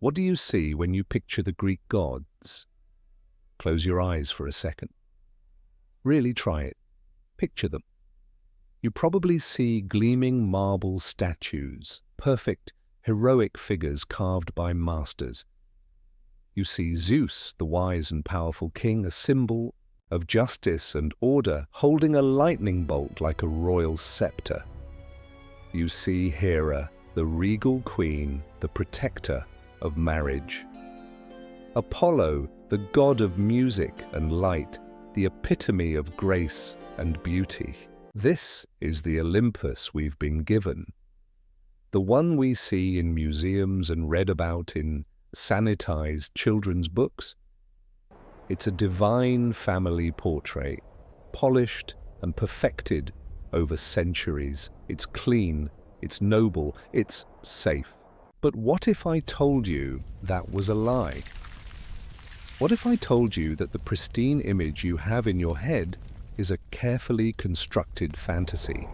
What do you see when you picture the Greek gods? Close your eyes for a second. Really try it. Picture them. You probably see gleaming marble statues, perfect, heroic figures carved by masters. You see Zeus, the wise and powerful king, a symbol of justice and order, holding a lightning bolt like a royal scepter. You see Hera, the regal queen, the protector of marriage. Apollo, the god of music and light, the epitome of grace and beauty. This is the Olympus we've been given. The one we see in museums and read about in sanitized children's books. It's a divine family portrait, polished and perfected over centuries. It's clean, it's noble, it's safe. But what if I told you that was a lie? What if I told you that the pristine image you have in your head is a carefully constructed fantasy?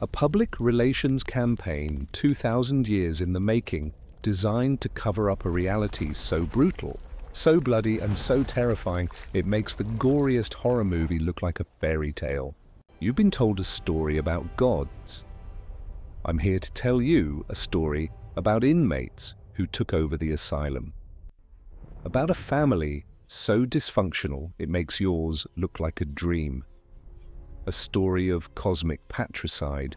A public relations campaign 2,000 years in the making, designed to cover up a reality so brutal, so bloody and so terrifying it makes the goriest horror movie look like a fairy tale. You've been told a story about gods. I'm here to tell you a story about inmates who took over the asylum. About a family so dysfunctional it makes yours look like a dream. A story of cosmic patricide,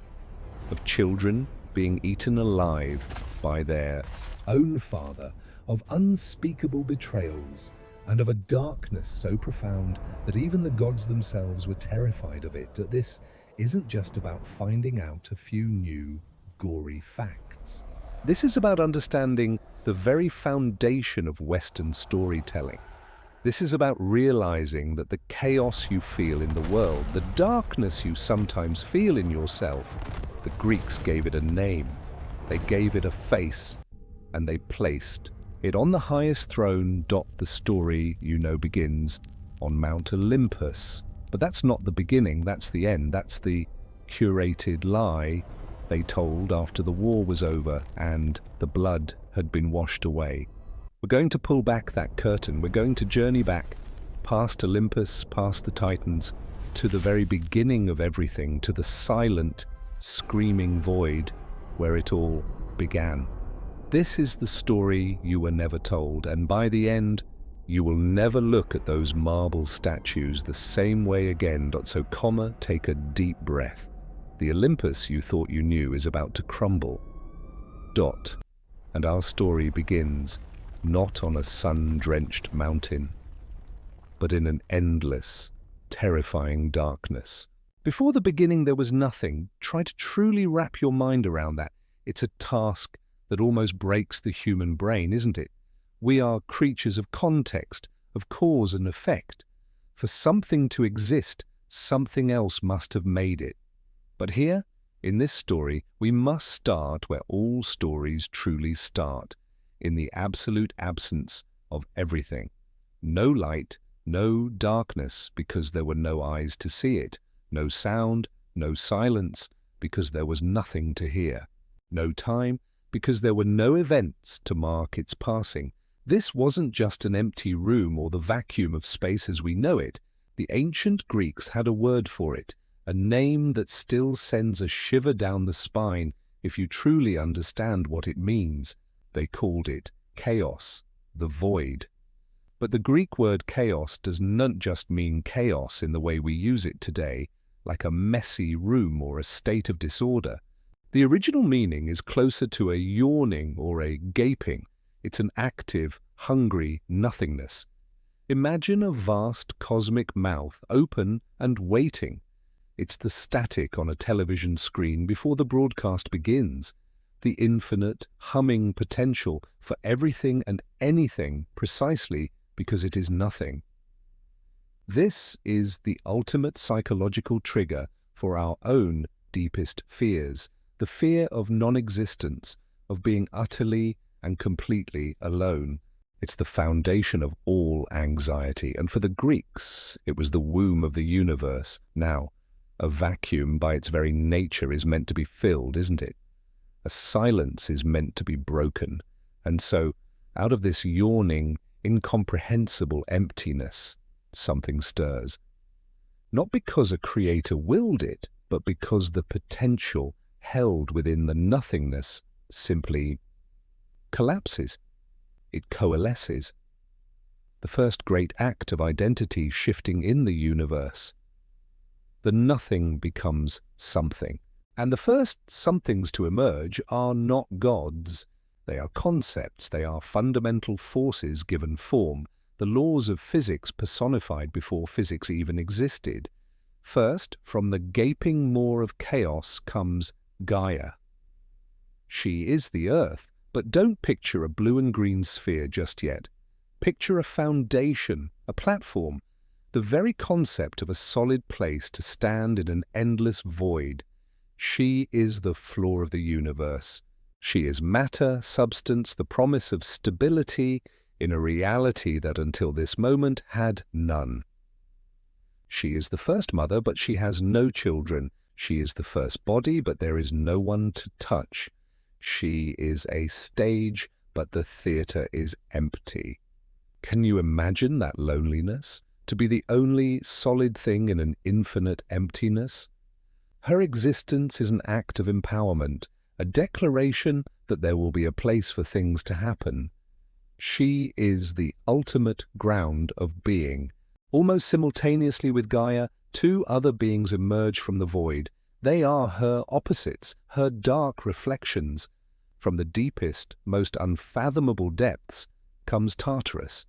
of children being eaten alive by their own father, of unspeakable betrayals, and of a darkness so profound that even the gods themselves were terrified of it. This isn't just about finding out a few new, gory facts. This is about understanding the very foundation of Western storytelling. This is about realizing that the chaos you feel in the world, the darkness you sometimes feel in yourself, the Greeks gave it a name, they gave it a face, and they placed it on the highest throne. The story you know begins on Mount Olympus. But that's not the beginning, that's the end, that's the curated lie they told after the war was over and the blood had been washed away. We're going to pull back that curtain. We're going to journey back past Olympus, past the Titans, to the very beginning of everything, to the silent, screaming void where it all began. This is the story you were never told, and by the end, you will never look at those marble statues the same way again. So, take a deep breath. The Olympus you thought you knew is about to crumble. And our story begins not on a sun-drenched mountain, but in an endless, terrifying darkness. Before the beginning there was nothing. Try to truly wrap your mind around that. It's a task that almost breaks the human brain, isn't it? We are creatures of context, of cause and effect. For something to exist, something else must have made it. But here, in this story, we must start where all stories truly start, in the absolute absence of everything. No light, no darkness, because there were no eyes to see it. No sound, no silence, because there was nothing to hear. No time, because there were no events to mark its passing. This wasn't just an empty room or the vacuum of space as we know it. The ancient Greeks had a word for it, a name that still sends a shiver down the spine if you truly understand what it means. They called it chaos, the void. But the Greek word chaos does not just mean chaos in the way we use it today, like a messy room or a state of disorder. The original meaning is closer to a yawning or a gaping. It's an active, hungry nothingness. Imagine a vast cosmic mouth, open and waiting. It's the static on a television screen before the broadcast begins, the infinite, humming potential for everything and anything precisely because it is nothing. This is the ultimate psychological trigger for our own deepest fears, the fear of non-existence, of being utterly and completely alone. It's the foundation of all anxiety, and for the Greeks, it was the womb of the universe. Now, a vacuum by its very nature is meant to be filled, isn't it? A silence is meant to be broken. And so, Out of this yawning, incomprehensible emptiness, something stirs. Not because a creator willed it, but because the potential held within the nothingness simply collapses. It coalesces. The first great act of identity shifting in the universe. The nothing becomes something. And the first somethings to emerge are not gods. They are concepts. They are fundamental forces given form, the laws of physics personified before physics even existed. First, from the gaping maw of chaos comes Gaia. She is the earth, but don't picture a blue and green sphere just yet. Picture a foundation, a platform, the very concept of a solid place to stand in an endless void. She is the floor of the universe. She is matter, substance, the promise of stability in a reality that until this moment had none. She is the first mother, but she has no children. She is the first body, but there is no one to touch. She is a stage, but the theatre is empty. Can you imagine that loneliness? To be the only solid thing in an infinite emptiness? Her existence is an act of empowerment, a declaration that there will be a place for things to happen. She is the ultimate ground of being. Almost simultaneously with Gaia, two other beings emerge from the void. They are her opposites, her dark reflections. From the deepest, most unfathomable depths comes Tartarus.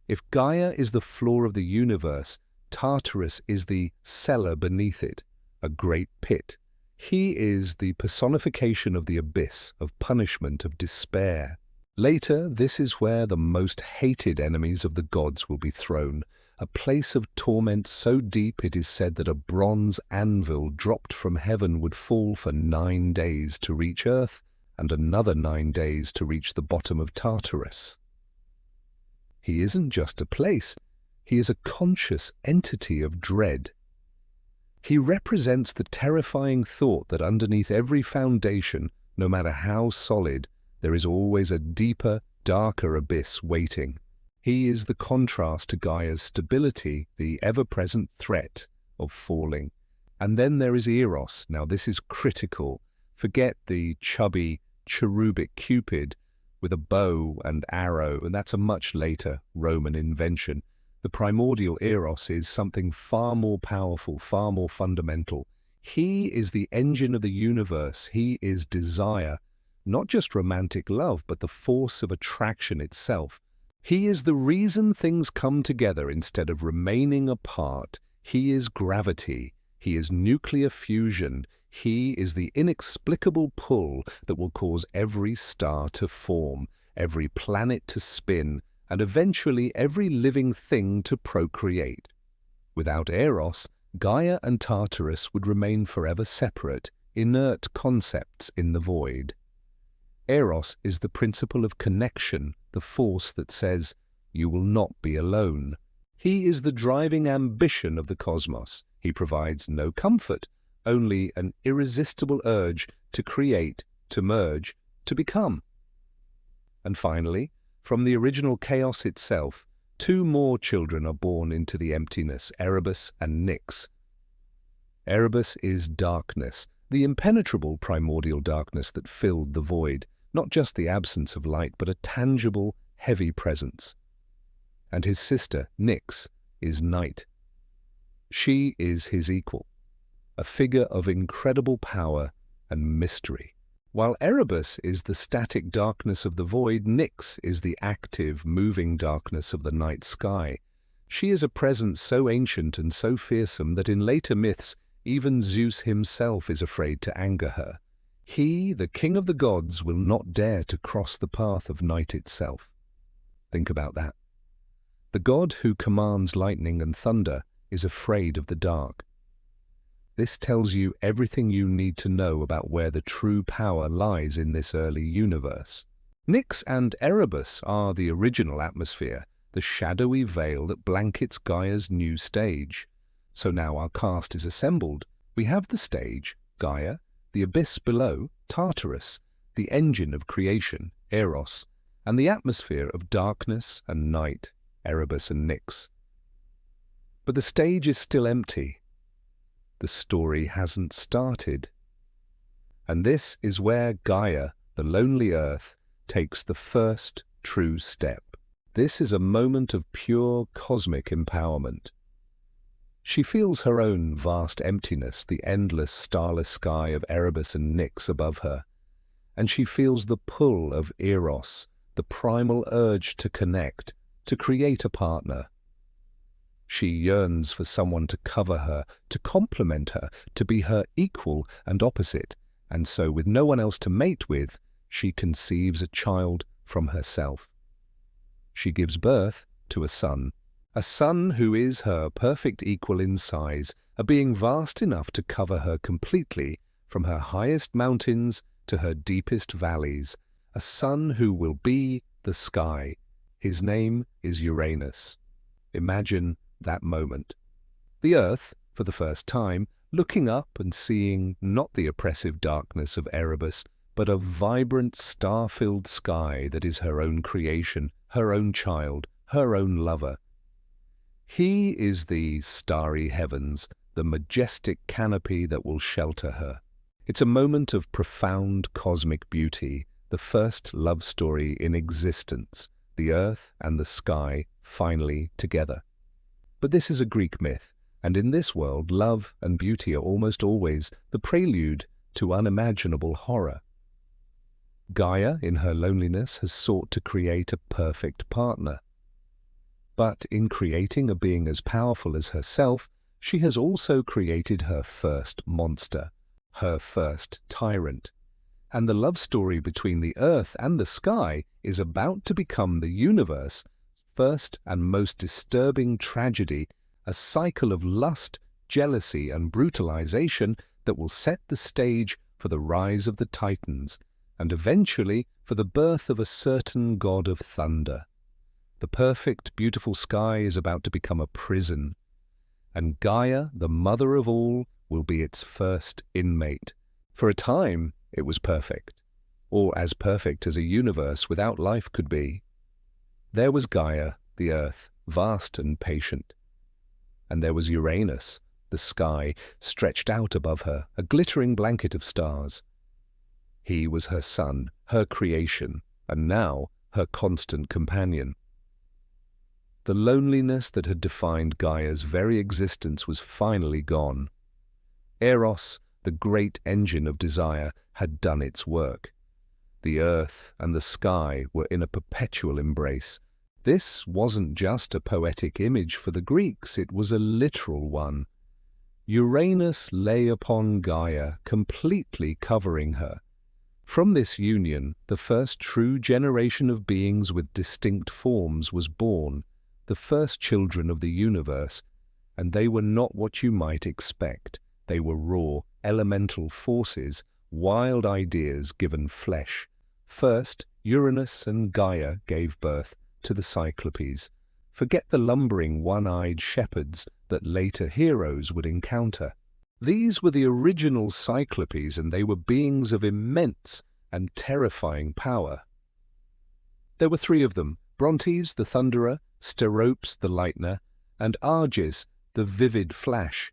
If Gaia is the floor of the universe, Tartarus is the cellar beneath it, a great pit. He is the personification of the abyss, of punishment, of despair. Later, this is where the most hated enemies of the gods will be thrown, a place of torment so deep it is said that a bronze anvil dropped from heaven would fall for 9 days to reach earth, and another 9 days to reach the bottom of Tartarus. He isn't just a place, he is a conscious entity of dread. He represents the terrifying thought that underneath every foundation, no matter how solid, there is always a deeper, darker abyss waiting. He is the contrast to Gaia's stability, the ever-present threat of falling. And then there is Eros. Now this is critical. Forget the chubby, cherubic Cupid with a bow and arrow, and that's a much later Roman invention. The primordial Eros is something far more powerful, far more fundamental. He is the engine of the universe. He is desire, not just romantic love, but the force of attraction itself. He is the reason things come together instead of remaining apart. He is gravity. He is nuclear fusion. He is the inexplicable pull that will cause every star to form, every planet to spin, and eventually every living thing to procreate. Without Eros, Gaia and Tartarus would remain forever separate, inert concepts in the void. Eros is the principle of connection, the force that says, "You will not be alone." He is the driving ambition of the cosmos. He provides no comfort, only an irresistible urge to create, to merge, to become. And finally, from the original chaos itself, 2 more children are born into the emptiness, Erebus and Nyx. Erebus is darkness, the impenetrable primordial darkness that filled the void, not just the absence of light, but a tangible, heavy presence. And his sister, Nyx, is night. She is his equal, a figure of incredible power and mystery. While Erebus is the static darkness of the void, Nyx is the active, moving darkness of the night sky. She is a presence so ancient and so fearsome that in later myths, even Zeus himself is afraid to anger her. He, the king of the gods, will not dare to cross the path of night itself. Think about that. The god who commands lightning and thunder is afraid of the dark. This tells you everything you need to know about where the true power lies in this early universe. Nyx and Erebus are the original atmosphere, the shadowy veil that blankets Gaia's new stage. So now our cast is assembled. We have the stage, Gaia, the abyss below, Tartarus, the engine of creation, Eros, and the atmosphere of darkness and night, Erebus and Nyx. But the stage is still empty. The story hasn't started. And this is where Gaia, the lonely earth, takes the first true step. This is a moment of pure cosmic empowerment. She feels her own vast emptiness, the endless starless sky of Erebus and Nyx above her, and she feels the pull of Eros, the primal urge to connect, to create a partner. She yearns for someone to cover her, to complement her, to be her equal and opposite, and so with no one else to mate with, she conceives a child from herself. She gives birth to a son who is her perfect equal in size, a being vast enough to cover her completely, from her highest mountains to her deepest valleys, a son who will be the sky. His name is Uranus. Imagine that moment. The earth, for the first time, looking up and seeing not the oppressive darkness of Erebus, but a vibrant star-filled sky that is her own creation, her own child, her own lover. He is the starry heavens, the majestic canopy that will shelter her. It's a moment of profound cosmic beauty, the first love story in existence, the earth and the sky finally together. But this is a Greek myth, and in this world, love and beauty are almost always the prelude to unimaginable horror. Gaia, in her loneliness, has sought to create a perfect partner. But in creating a being as powerful as herself, she has also created her first monster, her first tyrant. And the love story between the earth and the sky is about to become the universe's first and most disturbing tragedy, a cycle of lust, jealousy, and brutalization that will set the stage for the rise of the Titans, and eventually for the birth of a certain god of thunder. The perfect, beautiful sky is about to become a prison, and Gaia, the mother of all, will be its first inmate. For a time, it was perfect, or as perfect as a universe without life could be. There was Gaia, the earth, vast and patient. And there was Uranus, the sky, stretched out above her, a glittering blanket of stars. He was her son, her creation, and now her constant companion. The loneliness that had defined Gaia's very existence was finally gone. Eros, the great engine of desire, had done its work. The earth and the sky were in a perpetual embrace. This wasn't just a poetic image for the Greeks, it was a literal one. Uranus lay upon Gaia, completely covering her. From this union, the first true generation of beings with distinct forms was born, the first children of the universe, and they were not what you might expect. They were raw, elemental forces, wild ideas given flesh. First, Uranus and Gaia gave birth to the Cyclopes. Forget the lumbering, one-eyed shepherds that later heroes would encounter. These were the original Cyclopes, and they were beings of immense and terrifying power. There were three of them: Brontes, the thunderer, Steropes, the lightner, and Arges, the vivid flash.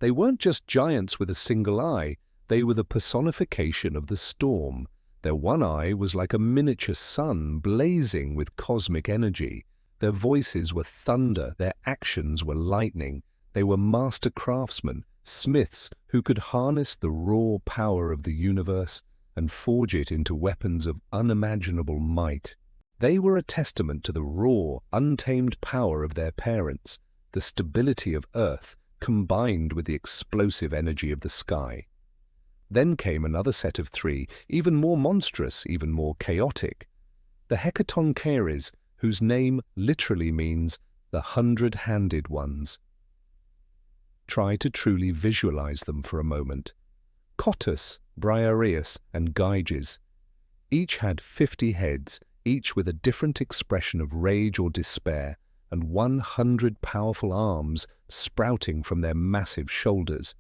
They weren't just giants with a single eye, they were the personification of the storm. Their one eye was like a miniature sun blazing with cosmic energy. Their voices were thunder, their actions were lightning. They were master craftsmen, smiths who could harness the raw power of the universe and forge it into weapons of unimaginable might. They were a testament to the raw, untamed power of their parents, the stability of Earth combined with the explosive energy of the sky. Then came another set of three, even more monstrous, even more chaotic. The Hecatoncheires, whose name literally means the 100-handed ones. Try to truly visualize them for a moment. Cottus, Briareus, and Gyges. Each had 50 heads, each with a different expression of rage or despair, and 100 powerful arms sprouting from their massive shoulders.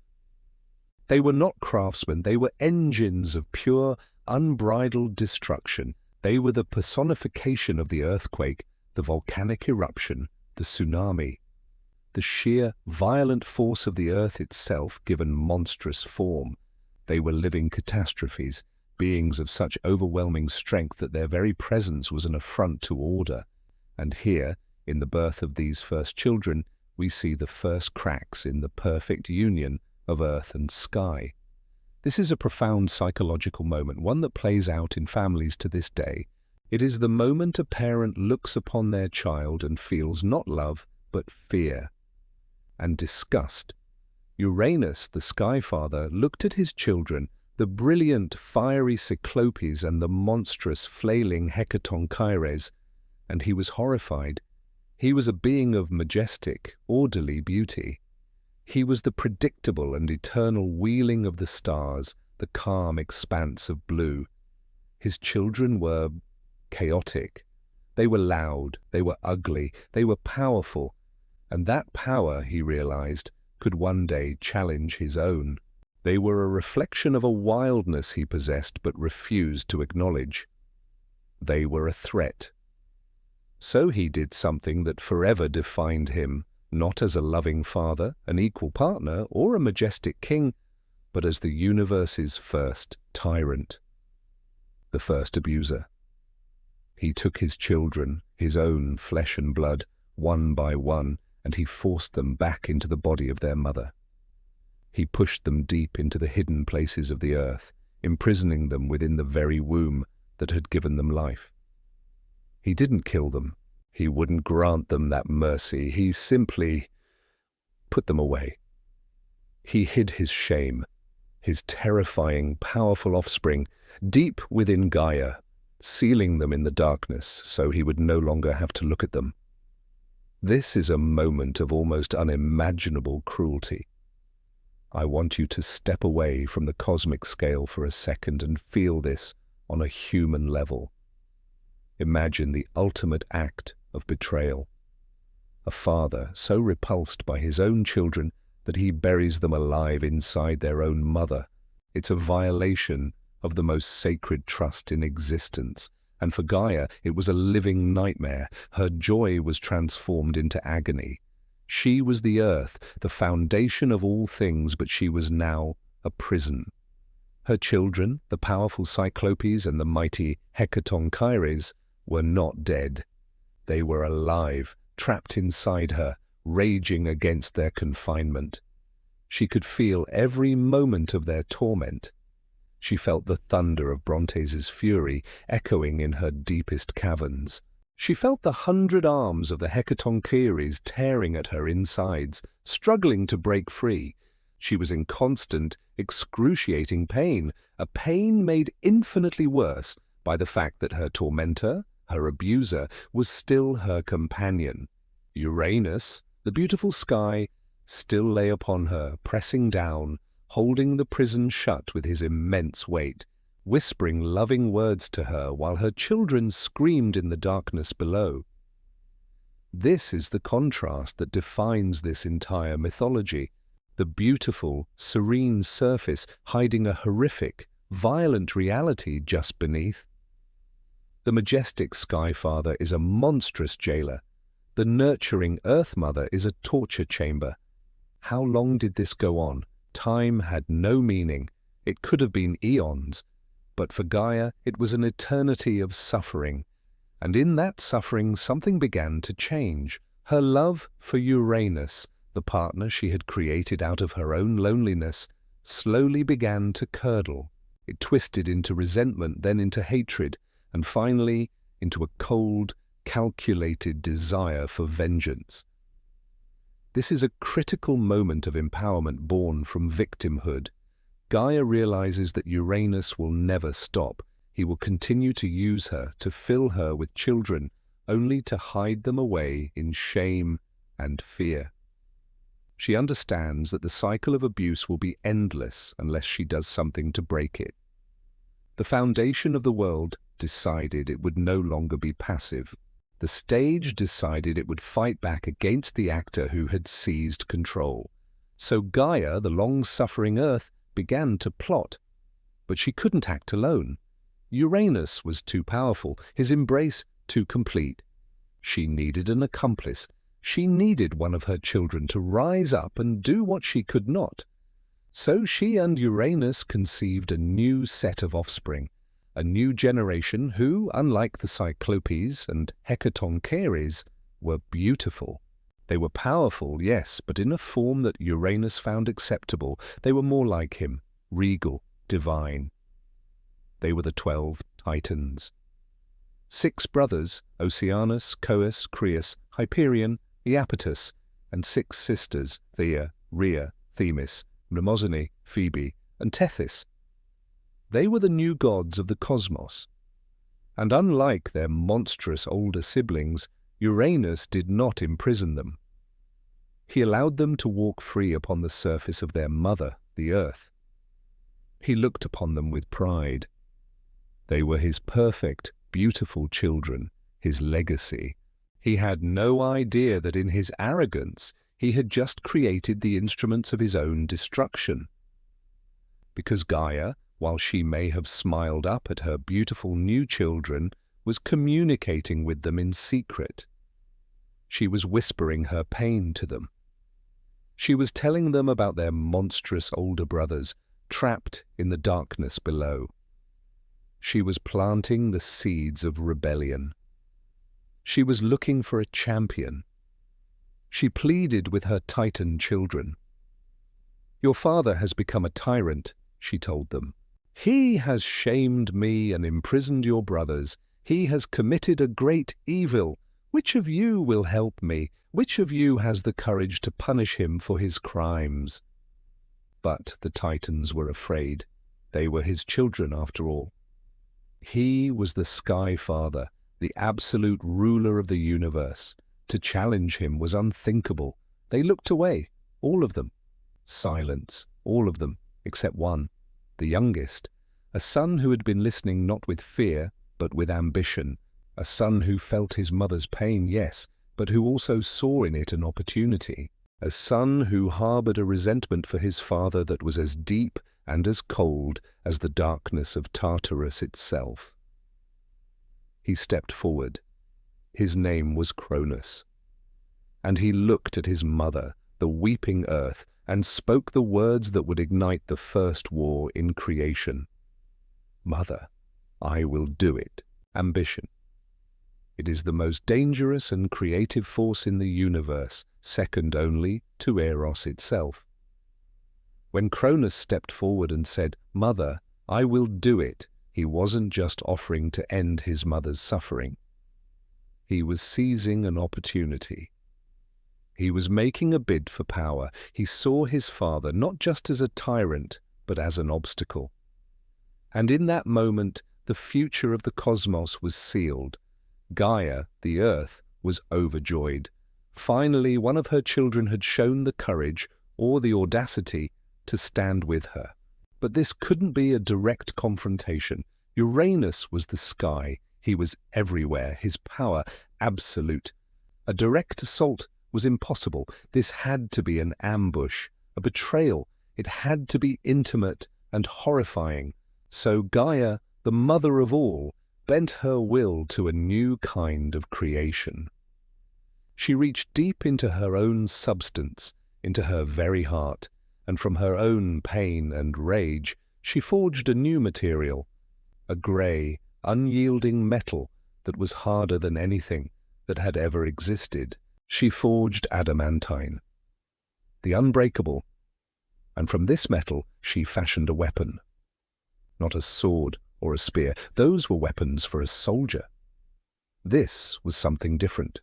They were not craftsmen, they were engines of pure, unbridled destruction. They were the personification of the earthquake, the volcanic eruption, the tsunami. The sheer, violent force of the earth itself given monstrous form. They were living catastrophes, beings of such overwhelming strength that their very presence was an affront to order. And here, in the birth of these first children, we see the first cracks in the perfect union of earth and sky. This is a profound psychological moment, one that plays out in families to this day. It is the moment a parent looks upon their child and feels not love, but fear and disgust. Uranus, the sky father, looked at his children, the brilliant, fiery Cyclopes and the monstrous, flailing Hecatoncheires, and he was horrified. He was a being of majestic, orderly beauty. He was the predictable and eternal wheeling of the stars, the calm expanse of blue. His children were chaotic. They were loud, they were ugly, they were powerful, and that power, he realized, could one day challenge his own. They were a reflection of a wildness he possessed but refused to acknowledge. They were a threat. So he did something that forever defined him, not as a loving father, an equal partner, or a majestic king, but as the universe's first tyrant, the first abuser. He took his children, his own flesh and blood, one by one, and he forced them back into the body of their mother. He pushed them deep into the hidden places of the earth, imprisoning them within the very womb that had given them life. He didn't kill them. He wouldn't grant them that mercy. He simply put them away. He hid his shame, his terrifying, powerful offspring, deep within Gaia, sealing them in the darkness so he would no longer have to look at them. This is a moment of almost unimaginable cruelty. I want you to step away from the cosmic scale for a second and feel this on a human level. Imagine the ultimate act of betrayal. A father so repulsed by his own children that he buries them alive inside their own mother. It's a violation of the most sacred trust in existence. And for Gaia, it was a living nightmare. Her joy was transformed into agony. She was the earth, the foundation of all things, but she was now a prison. Her children, the powerful Cyclopes and the mighty Hecatoncheires, were not dead. They were alive, trapped inside her, raging against their confinement. She could feel every moment of their torment. She felt the thunder of Brontes's fury echoing in her deepest caverns. She felt the 100 arms of the Hecatoncheires tearing at her insides, struggling to break free. She was in constant, excruciating pain, a pain made infinitely worse by the fact that her tormentor, her abuser, was still her companion. Uranus, the beautiful sky, still lay upon her, pressing down, holding the prison shut with his immense weight, whispering loving words to her while her children screamed in the darkness below. This is the contrast that defines this entire mythology, the beautiful, serene surface hiding a horrific, violent reality just beneath. The majestic Sky Father is a monstrous jailer. The nurturing Earth Mother is a torture chamber. How long did this go on? Time had no meaning. It could have been eons. But for Gaia, it was an eternity of suffering. And in that suffering, something began to change. Her love for Uranus, the partner she had created out of her own loneliness, slowly began to curdle. It twisted into resentment, then into hatred, and finally into a cold, calculated desire for vengeance. This is a critical moment of empowerment born from victimhood. Gaia realizes that Uranus will never stop. He will continue to use her, to fill her with children, only to hide them away in shame and fear. She understands that the cycle of abuse will be endless unless she does something to break it. The foundation of the world decided it would no longer be passive. The stage decided it would fight back against the actor who had seized control. So Gaia, the long-suffering Earth, began to plot. But she couldn't act alone. Uranus was too powerful, his embrace too complete. She needed an accomplice. She needed one of her children to rise up and do what she could not. So she and Uranus conceived a new set of offspring, a new generation who, unlike the Cyclopes and Hecatoncheires, were beautiful. They were powerful, yes, but in a form that Uranus found acceptable. They were more like him, regal, divine. They were the 12 Titans. 6 brothers, Oceanus, Coeus, Creus, Hyperion, Iapetus, and 6 sisters, Thea, Rhea, Themis, Mnemosyne, Phoebe, and Tethys. They were the new gods of the cosmos. And unlike their monstrous older siblings, Uranus did not imprison them. He allowed them to walk free upon the surface of their mother, the earth. He looked upon them with pride. They were his perfect, beautiful children, his legacy. He had no idea that in his arrogance he had just created the instruments of his own destruction. Because Gaia, while she may have smiled up at her beautiful new children, was communicating with them in secret. She was whispering her pain to them. She was telling them about their monstrous older brothers, trapped in the darkness below. She was planting the seeds of rebellion. She was looking for a champion. She pleaded with her Titan children. "Your father has become a tyrant," she told them. "He has shamed me and imprisoned your brothers. He has committed a great evil. Which of you will help me? Which of you has the courage to punish him for his crimes?" But the Titans were afraid. They were his children after all. He was the Sky Father, the absolute ruler of the universe. To challenge him was unthinkable. They looked away, all of them. Silence, all of them, except one, the youngest, a son who had been listening not with fear, but with ambition, a son who felt his mother's pain, yes, but who also saw in it an opportunity, a son who harbored a resentment for his father that was as deep and as cold as the darkness of Tartarus itself. He stepped forward. His name was Cronus. And he looked at his mother, the weeping earth, and spoke the words that would ignite the first war in creation. "Mother, I will do it." Ambition. It is the most dangerous and creative force in the universe, second only to Eros itself. When Cronus stepped forward and said, "Mother, I will do it," he wasn't just offering to end his mother's suffering. He was seizing an opportunity. He was making a bid for power. He saw his father not just as a tyrant, but as an obstacle. And in that moment, the future of the cosmos was sealed. Gaia, the earth, was overjoyed. Finally, one of her children had shown the courage or the audacity to stand with her. But this couldn't be a direct confrontation. Uranus was the sky. He was everywhere, his power absolute. A direct assault was impossible. This had to be an ambush, a betrayal. It had to be intimate and horrifying. So Gaia, the mother of all, bent her will to a new kind of creation. She reached deep into her own substance, into her very heart, and from her own pain and rage, she forged a new material, a grey, unyielding metal that was harder than anything that had ever existed. She forged adamantine, the unbreakable, and from this metal she fashioned a weapon. Not a sword or a spear. Those were weapons for a soldier. This was something different,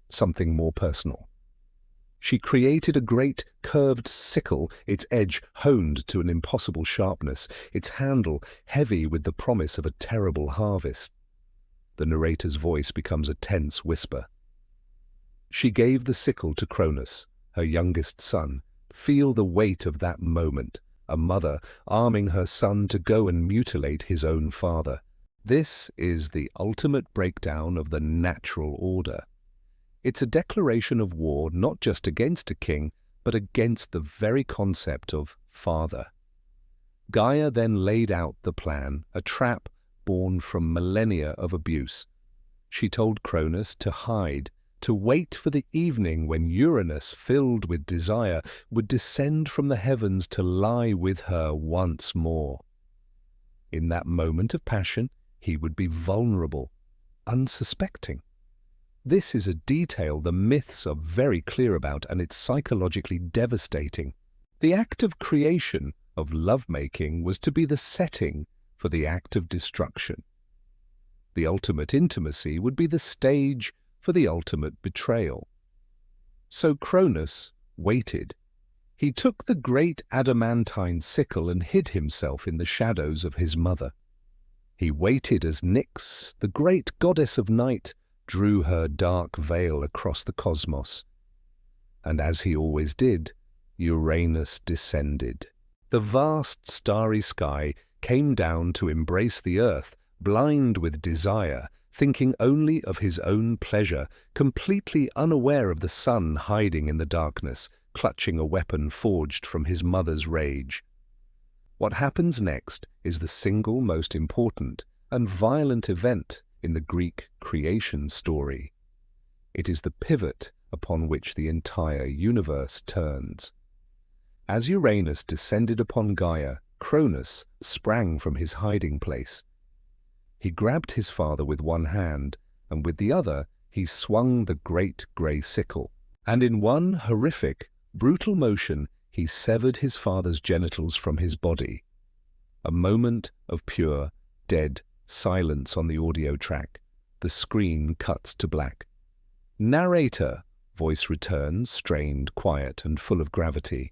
something more personal. She created a great curved sickle, its edge honed to an impossible sharpness, its handle heavy with the promise of a terrible harvest. The narrator's voice becomes a tense whisper. She gave the sickle to Cronus, her youngest son. Feel the weight of that moment, a mother arming her son to go and mutilate his own father. This is the ultimate breakdown of the natural order. It's a declaration of war not just against a king, but against the very concept of father. Gaia then laid out the plan, a trap born from millennia of abuse. She told Cronus to hide, to wait for the evening when Uranus, filled with desire, would descend from the heavens to lie with her once more. In that moment of passion, he would be vulnerable, unsuspecting. This is a detail the myths are very clear about, and it's psychologically devastating. The act of creation, of lovemaking, was to be the setting for the act of destruction. The ultimate intimacy would be the stage for the ultimate betrayal. So Cronus waited. He took the great adamantine sickle and hid himself in the shadows of his mother. He waited as Nyx, the great goddess of night, drew her dark veil across the cosmos. And as he always did, Uranus descended. The vast starry sky came down to embrace the earth, blind with desire, thinking only of his own pleasure, completely unaware of the sun hiding in the darkness, clutching a weapon forged from his mother's rage. What happens next is the single most important and violent event in the Greek creation story. It is the pivot upon which the entire universe turns. As Uranus descended upon Gaia, Cronus sprang from his hiding place. He grabbed his father with one hand, and with the other he swung the great grey sickle, and in one horrific, brutal motion he severed his father's genitals from his body. A moment of pure, dead silence on the audio track. The screen cuts to black. "Narrator," voice returns, strained, quiet, and full of gravity.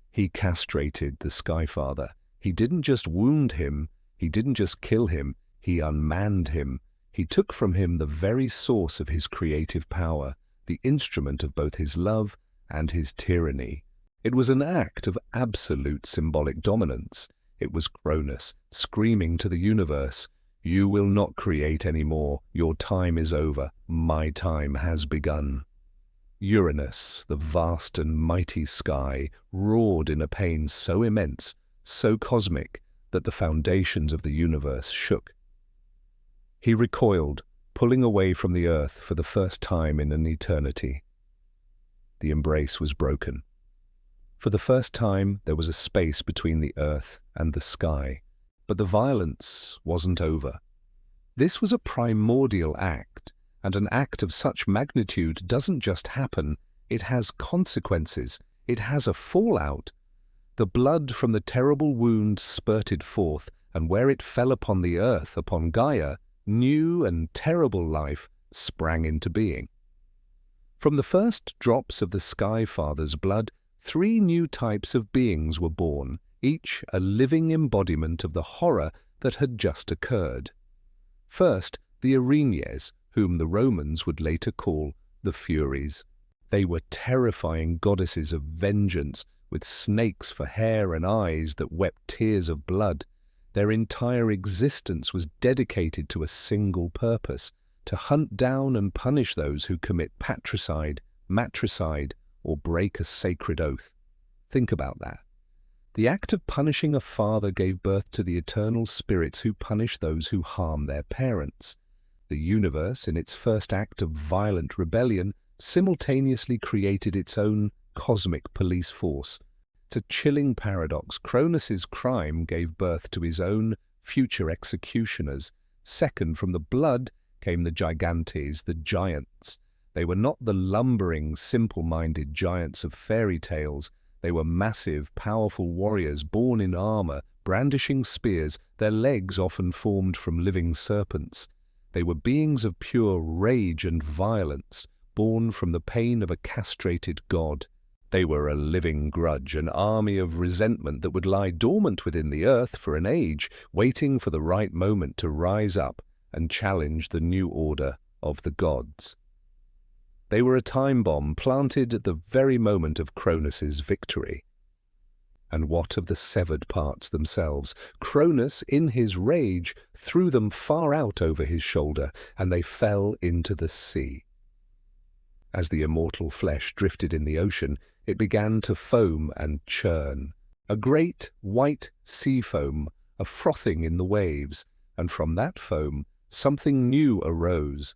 He castrated the Skyfather. He didn't just wound him, he didn't just kill him, he unmanned him. He took from him the very source of his creative power, the instrument of both his love and his tyranny. It was an act of absolute symbolic dominance. It was Cronus screaming to the universe, "You will not create anymore. Your time is over. My time has begun." Uranus, the vast and mighty sky, roared in a pain so immense, so cosmic, that the foundations of the universe shook. He recoiled, pulling away from the earth for the first time in an eternity. The embrace was broken. For the first time, there was a space between the earth and the sky. But the violence wasn't over. This was a primordial act, and an act of such magnitude doesn't just happen, it has consequences, it has a fallout. The blood from the terrible wound spurted forth, and where it fell upon the earth, upon Gaia, new and terrible life sprang into being. From the first drops of the Sky-Father's blood, 3 new types of beings were born, each a living embodiment of the horror that had just occurred. First, the Erinyes, whom the Romans would later call the Furies. They were terrifying goddesses of vengeance, with snakes for hair and eyes that wept tears of blood. Their entire existence was dedicated to a single purpose: to hunt down and punish those who commit patricide, matricide, or break a sacred oath. Think about that. The act of punishing a father gave birth to the eternal spirits who punish those who harm their parents. The universe, in its first act of violent rebellion, simultaneously created its own cosmic police force. It's a chilling paradox. Cronus's crime gave birth to his own future executioners. Second from the blood came the gigantes, the giants. They were not the lumbering, simple-minded giants of fairy tales. They were massive, powerful warriors born in armor, brandishing spears, their legs often formed from living serpents. They were beings of pure rage and violence, born from the pain of a castrated god. They were a living grudge, an army of resentment that would lie dormant within the earth for an age, waiting for the right moment to rise up and challenge the new order of the gods. They were a time bomb planted at the very moment of Cronus's victory. And what of the severed parts themselves? Cronus, in his rage, threw them far out over his shoulder, and they fell into the sea. As the immortal flesh drifted in the ocean, it began to foam and churn. A great white sea foam, a frothing in the waves, and from that foam something new arose,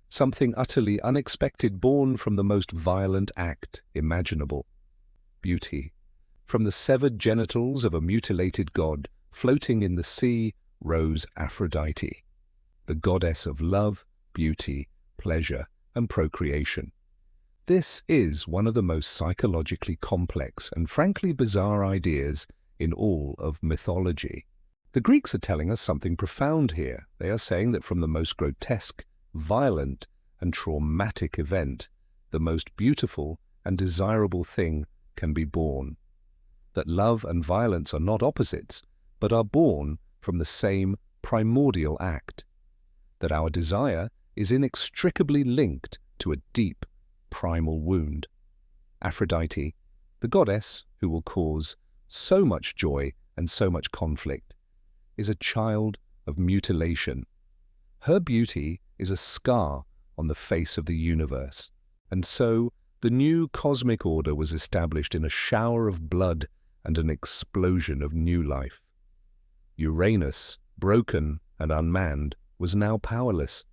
something utterly unexpected, born from the most violent act imaginable. Beauty. From the severed genitals of a mutilated god, floating in the sea, rose Aphrodite, the goddess of love, beauty, pleasure, and procreation. This is one of the most psychologically complex and frankly bizarre ideas in all of mythology. The Greeks are telling us something profound here. They are saying that from the most grotesque, violent, and traumatic event, the most beautiful and desirable thing can be born. That love and violence are not opposites, but are born from the same primordial act. That our desire is inextricably linked to a deep, primal wound. Aphrodite, the goddess who will cause so much joy and so much conflict, is a child of mutilation. Her beauty is a scar on the face of the universe, and so the new cosmic order was established in a shower of blood and an explosion of new life. Uranus, broken and unmanned, was now powerless.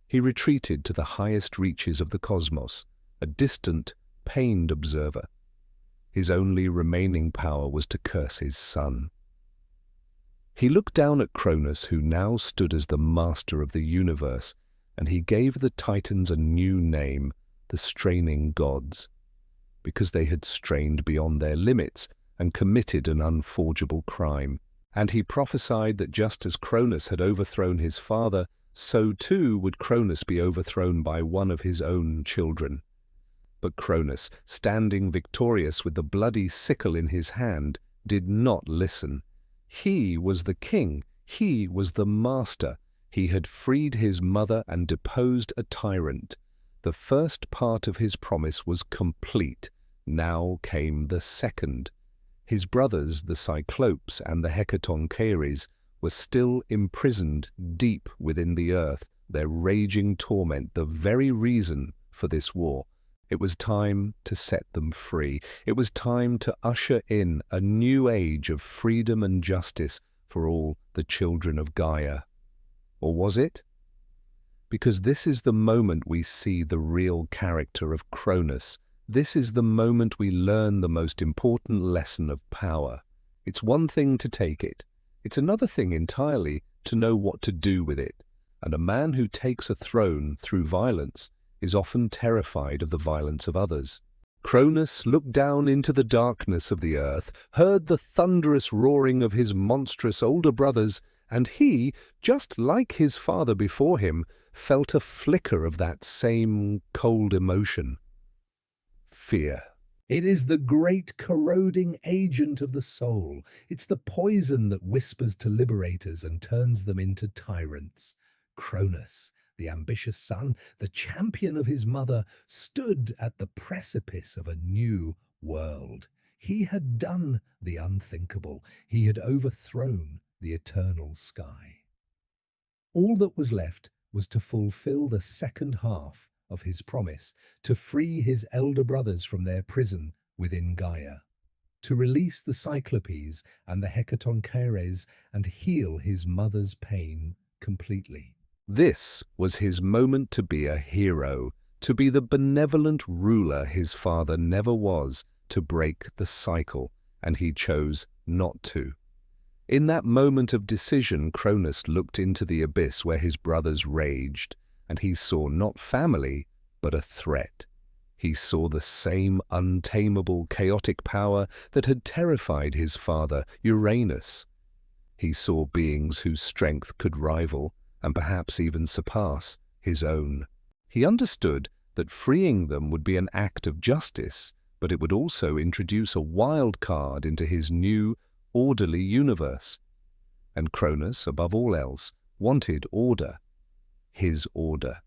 He retreated to the highest reaches of the cosmos, a distant, pained observer. His only remaining power was to curse his son. He looked down at Cronus, who now stood as the master of the universe, and he gave the Titans a new name, the straining gods, because they had strained beyond their limits and committed an unforgivable crime. And he prophesied that just as Cronus had overthrown his father, so too would Cronus be overthrown by one of his own children. But Cronus, standing victorious with the bloody sickle in his hand, did not listen. He was the king. He was the master. He had freed his mother and deposed a tyrant. The first part of his promise was complete. Now came the second. His brothers, the Cyclopes and the Hecatoncheires, were still imprisoned deep within the earth, their raging torment the very reason for this war. It was time to set them free. It was time to usher in a new age of freedom and justice for all the children of Gaia. Or was it? Because this is the moment we see the real character of Cronus. This is the moment we learn the most important lesson of power. It's one thing to take it. It's another thing entirely to know what to do with it. And a man who takes a throne through violence is often terrified of the violence of others. Cronus looked down into the darkness of the earth, heard the thunderous roaring of his monstrous older brothers, and he, just like his father before him, felt a flicker of that same cold emotion. Fear. It is the great corroding agent of the soul. It's the poison that whispers to liberators and turns them into tyrants. Cronus, the ambitious son, the champion of his mother, stood at the precipice of a new world. He had done the unthinkable. He had overthrown the eternal sky. All that was left was to fulfill the second half of his promise, to free his elder brothers from their prison within Gaia, to release the Cyclopes and the Hecatoncheires and heal his mother's pain completely. This was his moment to be a hero, to be the benevolent ruler his father never was, to break the cycle, and he chose not to. In that moment of decision, Cronus looked into the abyss where his brothers raged, and he saw not family, but a threat. He saw the same untamable, chaotic power that had terrified his father, Uranus. He saw beings whose strength could rival, and perhaps even surpass, his own. He understood that freeing them would be an act of justice, but it would also introduce a wild card into his new, orderly universe. And Cronus, above all else, wanted order. His order.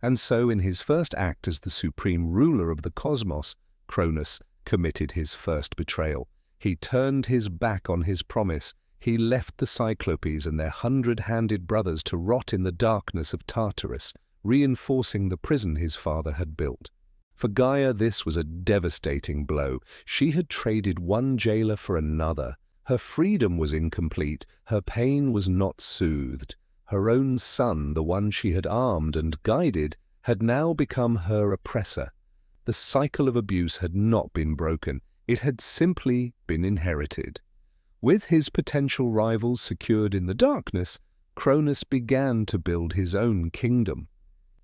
And so in his first act as the supreme ruler of the cosmos, Cronus committed his first betrayal. He turned his back on his promise. He left the Cyclopes and their 100-handed brothers to rot in the darkness of Tartarus, reinforcing the prison his father had built. For Gaia, this was a devastating blow. She had traded one jailer for another. Her freedom was incomplete, her pain was not soothed. Her own son, the one she had armed and guided, had now become her oppressor. The cycle of abuse had not been broken, it had simply been inherited. With his potential rivals secured in the darkness, Cronus began to build his own kingdom.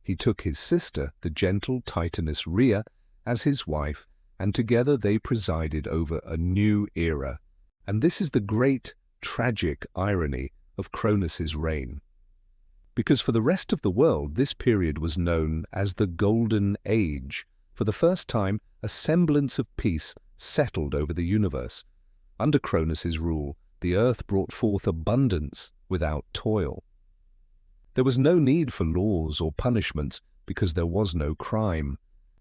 He took his sister, the gentle Titaness Rhea, as his wife, and together they presided over a new era. And this is the great, tragic irony of Cronus's reign. Because for the rest of the world, this period was known as the Golden Age. For the first time, a semblance of peace settled over the universe. Under Cronus's rule, the earth brought forth abundance without toil. There was no need for laws or punishments because there was no crime.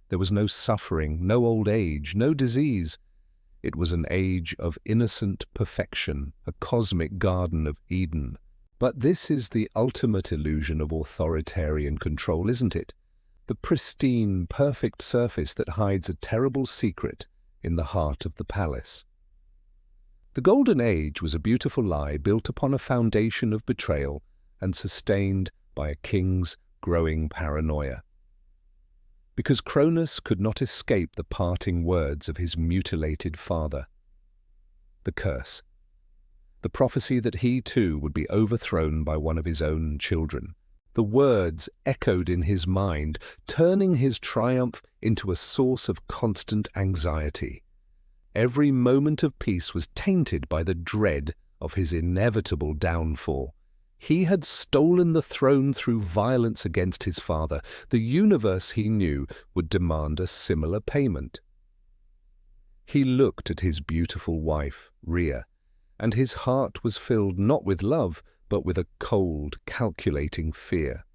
There was no suffering, no old age, no disease. It was an age of innocent perfection, a cosmic Garden of Eden. But this is the ultimate illusion of authoritarian control, isn't it? The pristine, perfect surface that hides a terrible secret in the heart of the palace. The Golden Age was a beautiful lie built upon a foundation of betrayal and sustained by a king's growing paranoia. Because Cronus could not escape the parting words of his mutilated father. The curse. The prophecy that he too would be overthrown by one of his own children. The words echoed in his mind, turning his triumph into a source of constant anxiety. Every moment of peace was tainted by the dread of his inevitable downfall. He had stolen the throne through violence against his father. The universe, he knew, would demand a similar payment. He looked at his beautiful wife, Rhea, and his heart was filled not with love, but with a cold, calculating fear.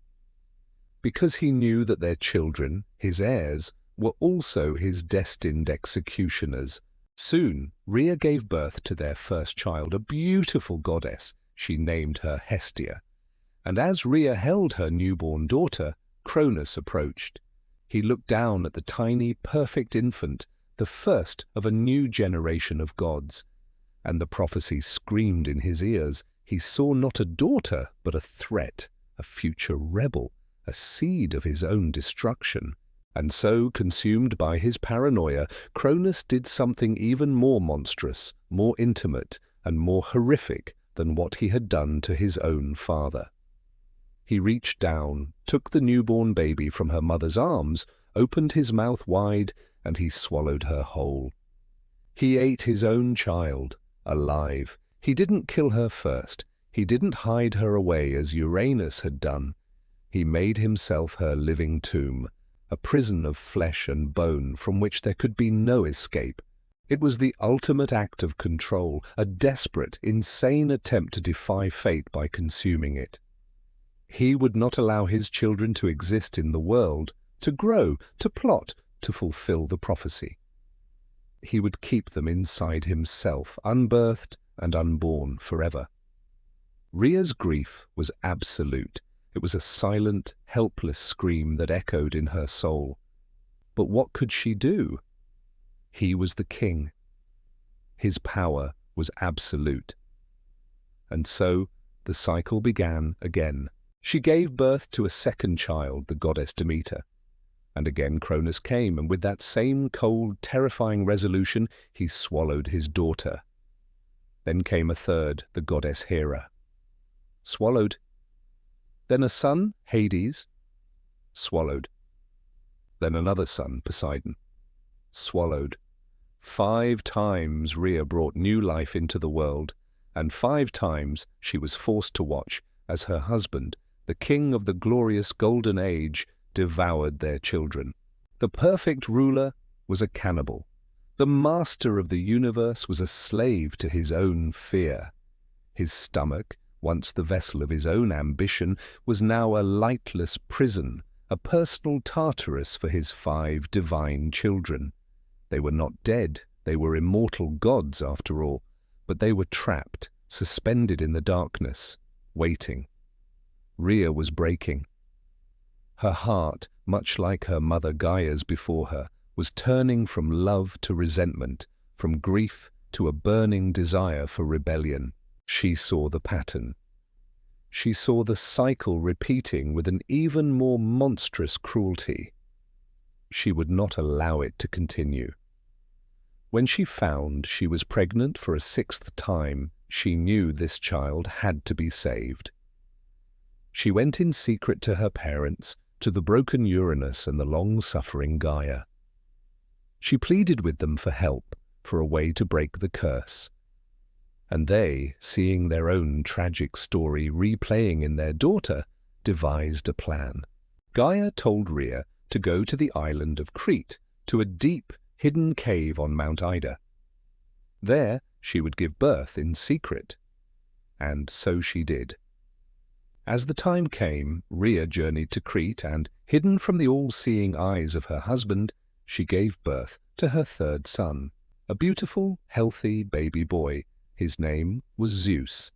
Because he knew that their children, his heirs, were also his destined executioners. Soon, Rhea gave birth to their first child, a beautiful goddess. She named her Hestia. And as Rhea held her newborn daughter, Cronus approached. He looked down at the tiny, perfect infant, the first of a new generation of gods. And the prophecy screamed in his ears. He saw not a daughter, but a threat, a future rebel, a seed of his own destruction. And so, consumed by his paranoia, Cronus did something even more monstrous, more intimate, and more horrific than what he had done to his own father. He reached down, took the newborn baby from her mother's arms, opened his mouth wide, and he swallowed her whole. He ate his own child, alive. He didn't kill her first. He didn't hide her away as Uranus had done. He made himself her living tomb, a prison of flesh and bone from which there could be no escape. It was the ultimate act of control, a desperate, insane attempt to defy fate by consuming it. He would not allow his children to exist in the world, to grow, to plot, to fulfill the prophecy. He would keep them inside himself, unbirthed and unborn forever. Rhea's grief was absolute. It was a silent, helpless scream that echoed in her soul. But what could she do? He was the king. His power was absolute. And so the cycle began again. She gave birth to a second child, the goddess Demeter. And again Cronus came, and with that same cold, terrifying resolution, he swallowed his daughter. Then came a third, the goddess Hera. Swallowed. Then a son, Hades. Swallowed. Then another son, Poseidon. Swallowed. 5 times Rhea brought new life into the world, and 5 times she was forced to watch as her husband, the king of the glorious Golden Age, devoured their children. The perfect ruler was a cannibal. The master of the universe was a slave to his own fear. His stomach, once the vessel of his own ambition, was now a lightless prison, a personal Tartarus for his 5 divine children. They were not dead, they were immortal gods after all, but they were trapped, suspended in the darkness, waiting. Rhea was breaking. Her heart, much like her mother Gaia's before her, was turning from love to resentment, from grief to a burning desire for rebellion. She saw the pattern. She saw the cycle repeating with an even more monstrous cruelty. She would not allow it to continue. When she found she was pregnant for a sixth time, she knew this child had to be saved. She went in secret to her parents, to the broken Uranus and the long-suffering Gaia. She pleaded with them for help, for a way to break the curse. And they, seeing their own tragic story replaying in their daughter, devised a plan. Gaia told Rhea to go to the island of Crete, to a deep, hidden cave on Mount Ida. There she would give birth in secret. And so she did. As the time came, Rhea journeyed to Crete and, hidden from the all-seeing eyes of her husband, she gave birth to her third son, a beautiful, healthy baby boy. His name was Zeus.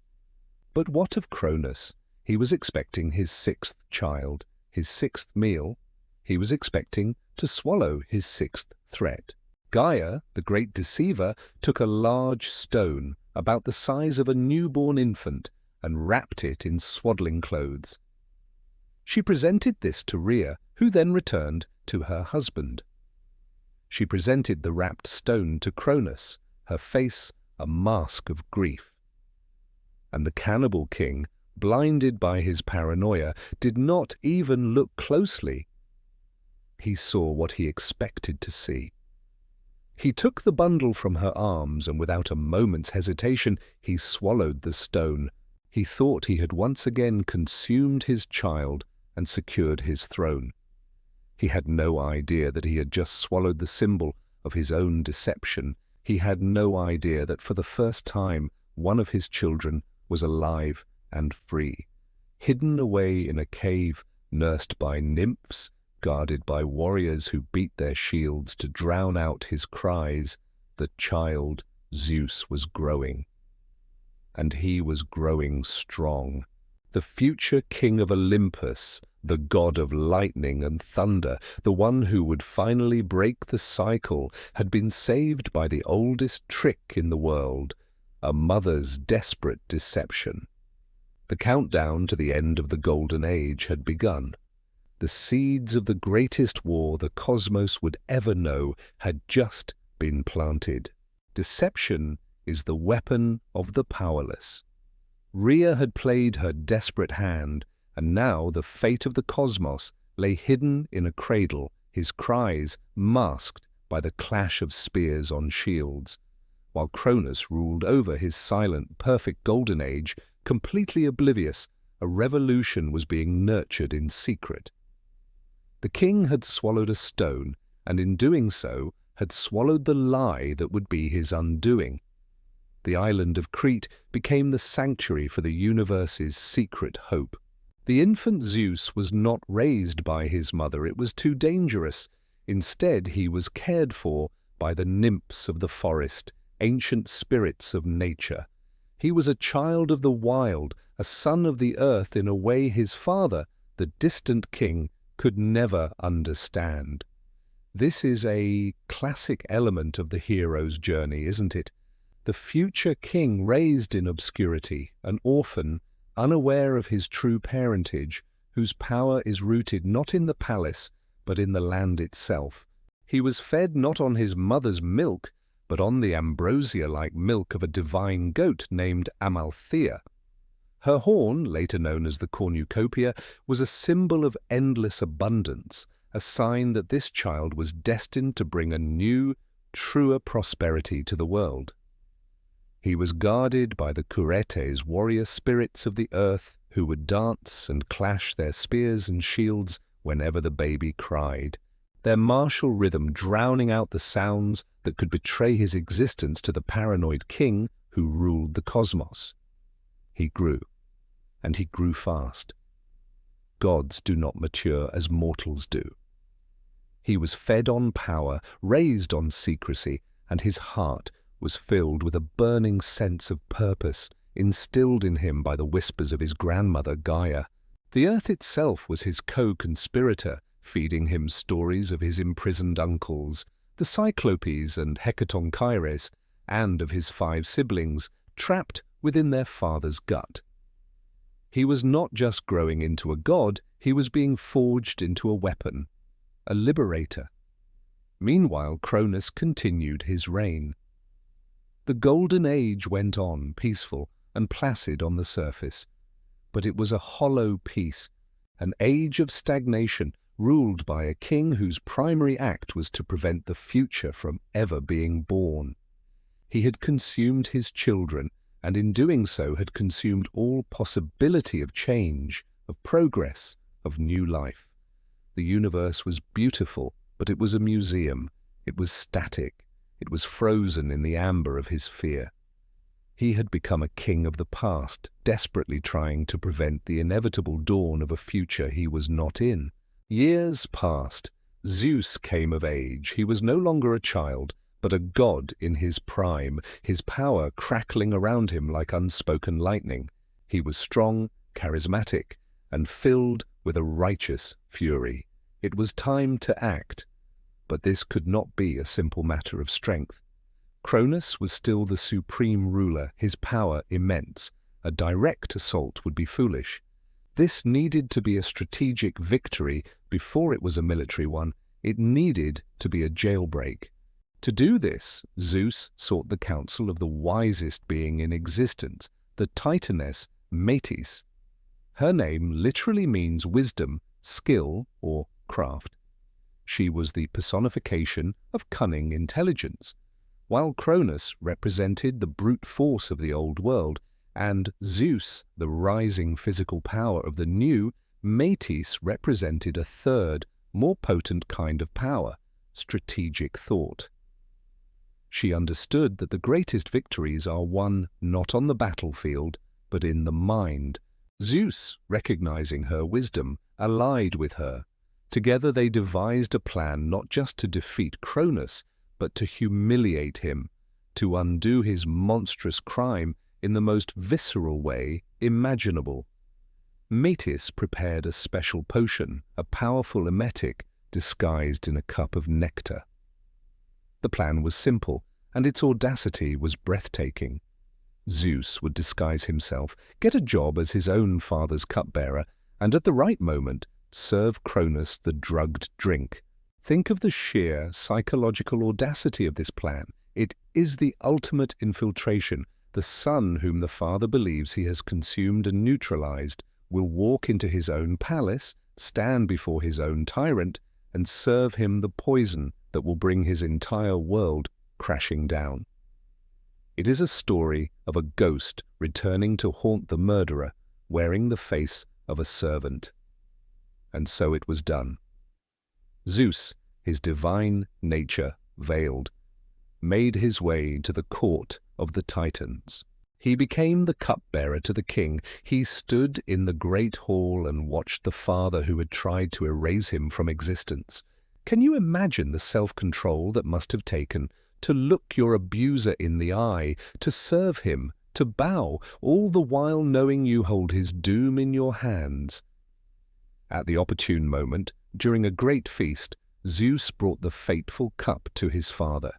But what of Cronus? He was expecting his sixth child, his sixth meal. He was expecting to swallow his sixth threat. Gaia, the great deceiver, took a large stone, about the size of a newborn infant, and wrapped it in swaddling clothes. She presented this to Rhea, who then returned to her husband. She presented the wrapped stone to Cronus, her face a mask of grief. And the Cannibal King, blinded by his paranoia, did not even look closely. He saw what he expected to see. He took the bundle from her arms, and without a moment's hesitation, he swallowed the stone. He thought he had once again consumed his child and secured his throne. He had no idea that he had just swallowed the symbol of his own deception. He had no idea that for the first time one of his children was alive and free, hidden away in a cave, nursed by nymphs, guarded by warriors who beat their shields to drown out his cries. The child, Zeus, was growing. And he was growing strong. The future king of Olympus, the god of lightning and thunder, the one who would finally break the cycle, had been saved by the oldest trick in the world, a mother's desperate deception. The countdown to the end of the Golden Age had begun. The seeds of the greatest war the cosmos would ever know had just been planted. Deception is the weapon of the powerless. Rhea had played her desperate hand, and now the fate of the cosmos lay hidden in a cradle, his cries masked by the clash of spears on shields. While Cronus ruled over his silent, perfect golden age, completely oblivious, a revolution was being nurtured in secret. The king had swallowed a stone, and in doing so had swallowed the lie that would be his undoing. The island of Crete became the sanctuary for the universe's secret hope. The infant Zeus was not raised by his mother. It was too dangerous. Instead, he was cared for by the nymphs of the forest, ancient spirits of nature. He was a child of the wild, a son of the earth in a way his father, the distant king, could never understand. This is a classic element of the hero's journey, isn't it? The future king raised in obscurity, an orphan, unaware of his true parentage, whose power is rooted not in the palace, but in the land itself. He was fed not on his mother's milk, but on the ambrosia-like milk of a divine goat named Amalthea. Her horn, later known as the cornucopia, was a symbol of endless abundance, a sign that this child was destined to bring a new, truer prosperity to the world. He was guarded by the Curetes, warrior spirits of the earth, who would dance and clash their spears and shields whenever the baby cried, their martial rhythm drowning out the sounds that could betray his existence to the paranoid king who ruled the cosmos. He grew, and he grew fast. Gods do not mature as mortals do. He was fed on power, raised on secrecy, and his heart was filled with a burning sense of purpose, instilled in him by the whispers of his grandmother Gaia. The earth itself was his co-conspirator, feeding him stories of his imprisoned uncles, the Cyclopes and Hecatoncheires, and of his 5 siblings, trapped within their father's gut. He was not just growing into a god, he was being forged into a weapon, a liberator. Meanwhile, Cronus continued his reign. The Golden Age went on, peaceful and placid on the surface, but it was a hollow peace, an age of stagnation ruled by a king whose primary act was to prevent the future from ever being born. He had consumed his children, and in doing so had consumed all possibility of change, of progress, of new life. The universe was beautiful, but it was a museum. It was static. It was frozen in the amber of his fear. He had become a king of the past, desperately trying to prevent the inevitable dawn of a future he was not in. Years passed. Zeus came of age. He was no longer a child, but a god in his prime, his power crackling around him like unspoken lightning. He was strong, charismatic, and filled with a righteous fury. It was time to act, but this could not be a simple matter of strength. Cronus was still the supreme ruler, his power immense. A direct assault would be foolish. This needed to be a strategic victory before it was a military one. It needed to be a jailbreak. To do this, Zeus sought the counsel of the wisest being in existence, the Titaness Metis. Her name literally means wisdom, skill, or craft. She was the personification of cunning intelligence, while Cronus represented the brute force of the old world, and Zeus, the rising physical power of the new. Metis represented a third, more potent kind of power, strategic thought. She understood that the greatest victories are won not on the battlefield, but in the mind. Zeus, recognizing her wisdom, allied with her. Together they devised a plan not just to defeat Cronus, but to humiliate him, to undo his monstrous crime in the most visceral way imaginable. Metis prepared a special potion, a powerful emetic disguised in a cup of nectar. The plan was simple, and its audacity was breathtaking. Zeus would disguise himself, get a job as his own father's cupbearer, and at the right moment serve Cronus the drugged drink. Think of the sheer psychological audacity of this plan. It is the ultimate infiltration. The son whom the father believes he has consumed and neutralized will walk into his own palace, stand before his own tyrant, and serve him the poison that will bring his entire world crashing down. It is a story of a ghost returning to haunt the murderer, wearing the face of a servant. And so it was done. Zeus, his divine nature veiled, made his way to the court of the Titans. He became the cupbearer to the king. He stood in the great hall and watched the father who had tried to erase him from existence. Can you imagine the self-control that must have taken to look your abuser in the eye, to serve him, to bow, all the while knowing you hold his doom in your hands? At the opportune moment, during a great feast, Zeus brought the fateful cup to his father.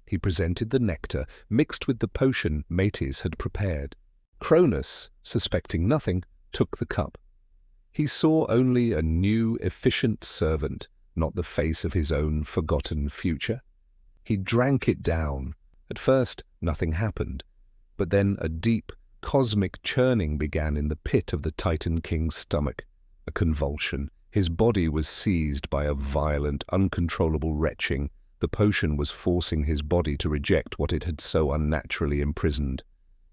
He presented the nectar mixed with the potion Metis had prepared. Cronus, suspecting nothing, took the cup. He saw only a new, efficient servant, not the face of his own forgotten future. He drank it down. At first, nothing happened, but then a deep, cosmic churning began in the pit of the Titan King's stomach. A convulsion. His body was seized by a violent, uncontrollable retching. The potion was forcing his body to reject what it had so unnaturally imprisoned.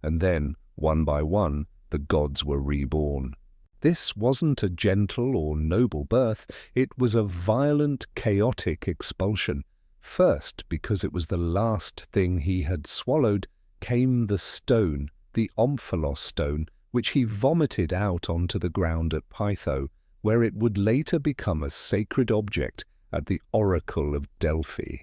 And then, one by one, the gods were reborn. This wasn't a gentle or noble birth. It was a violent, chaotic expulsion. First, because it was the last thing he had swallowed, came the stone, the Omphalos stone, which he vomited out onto the ground at Pytho, where it would later become a sacred object at the Oracle of Delphi.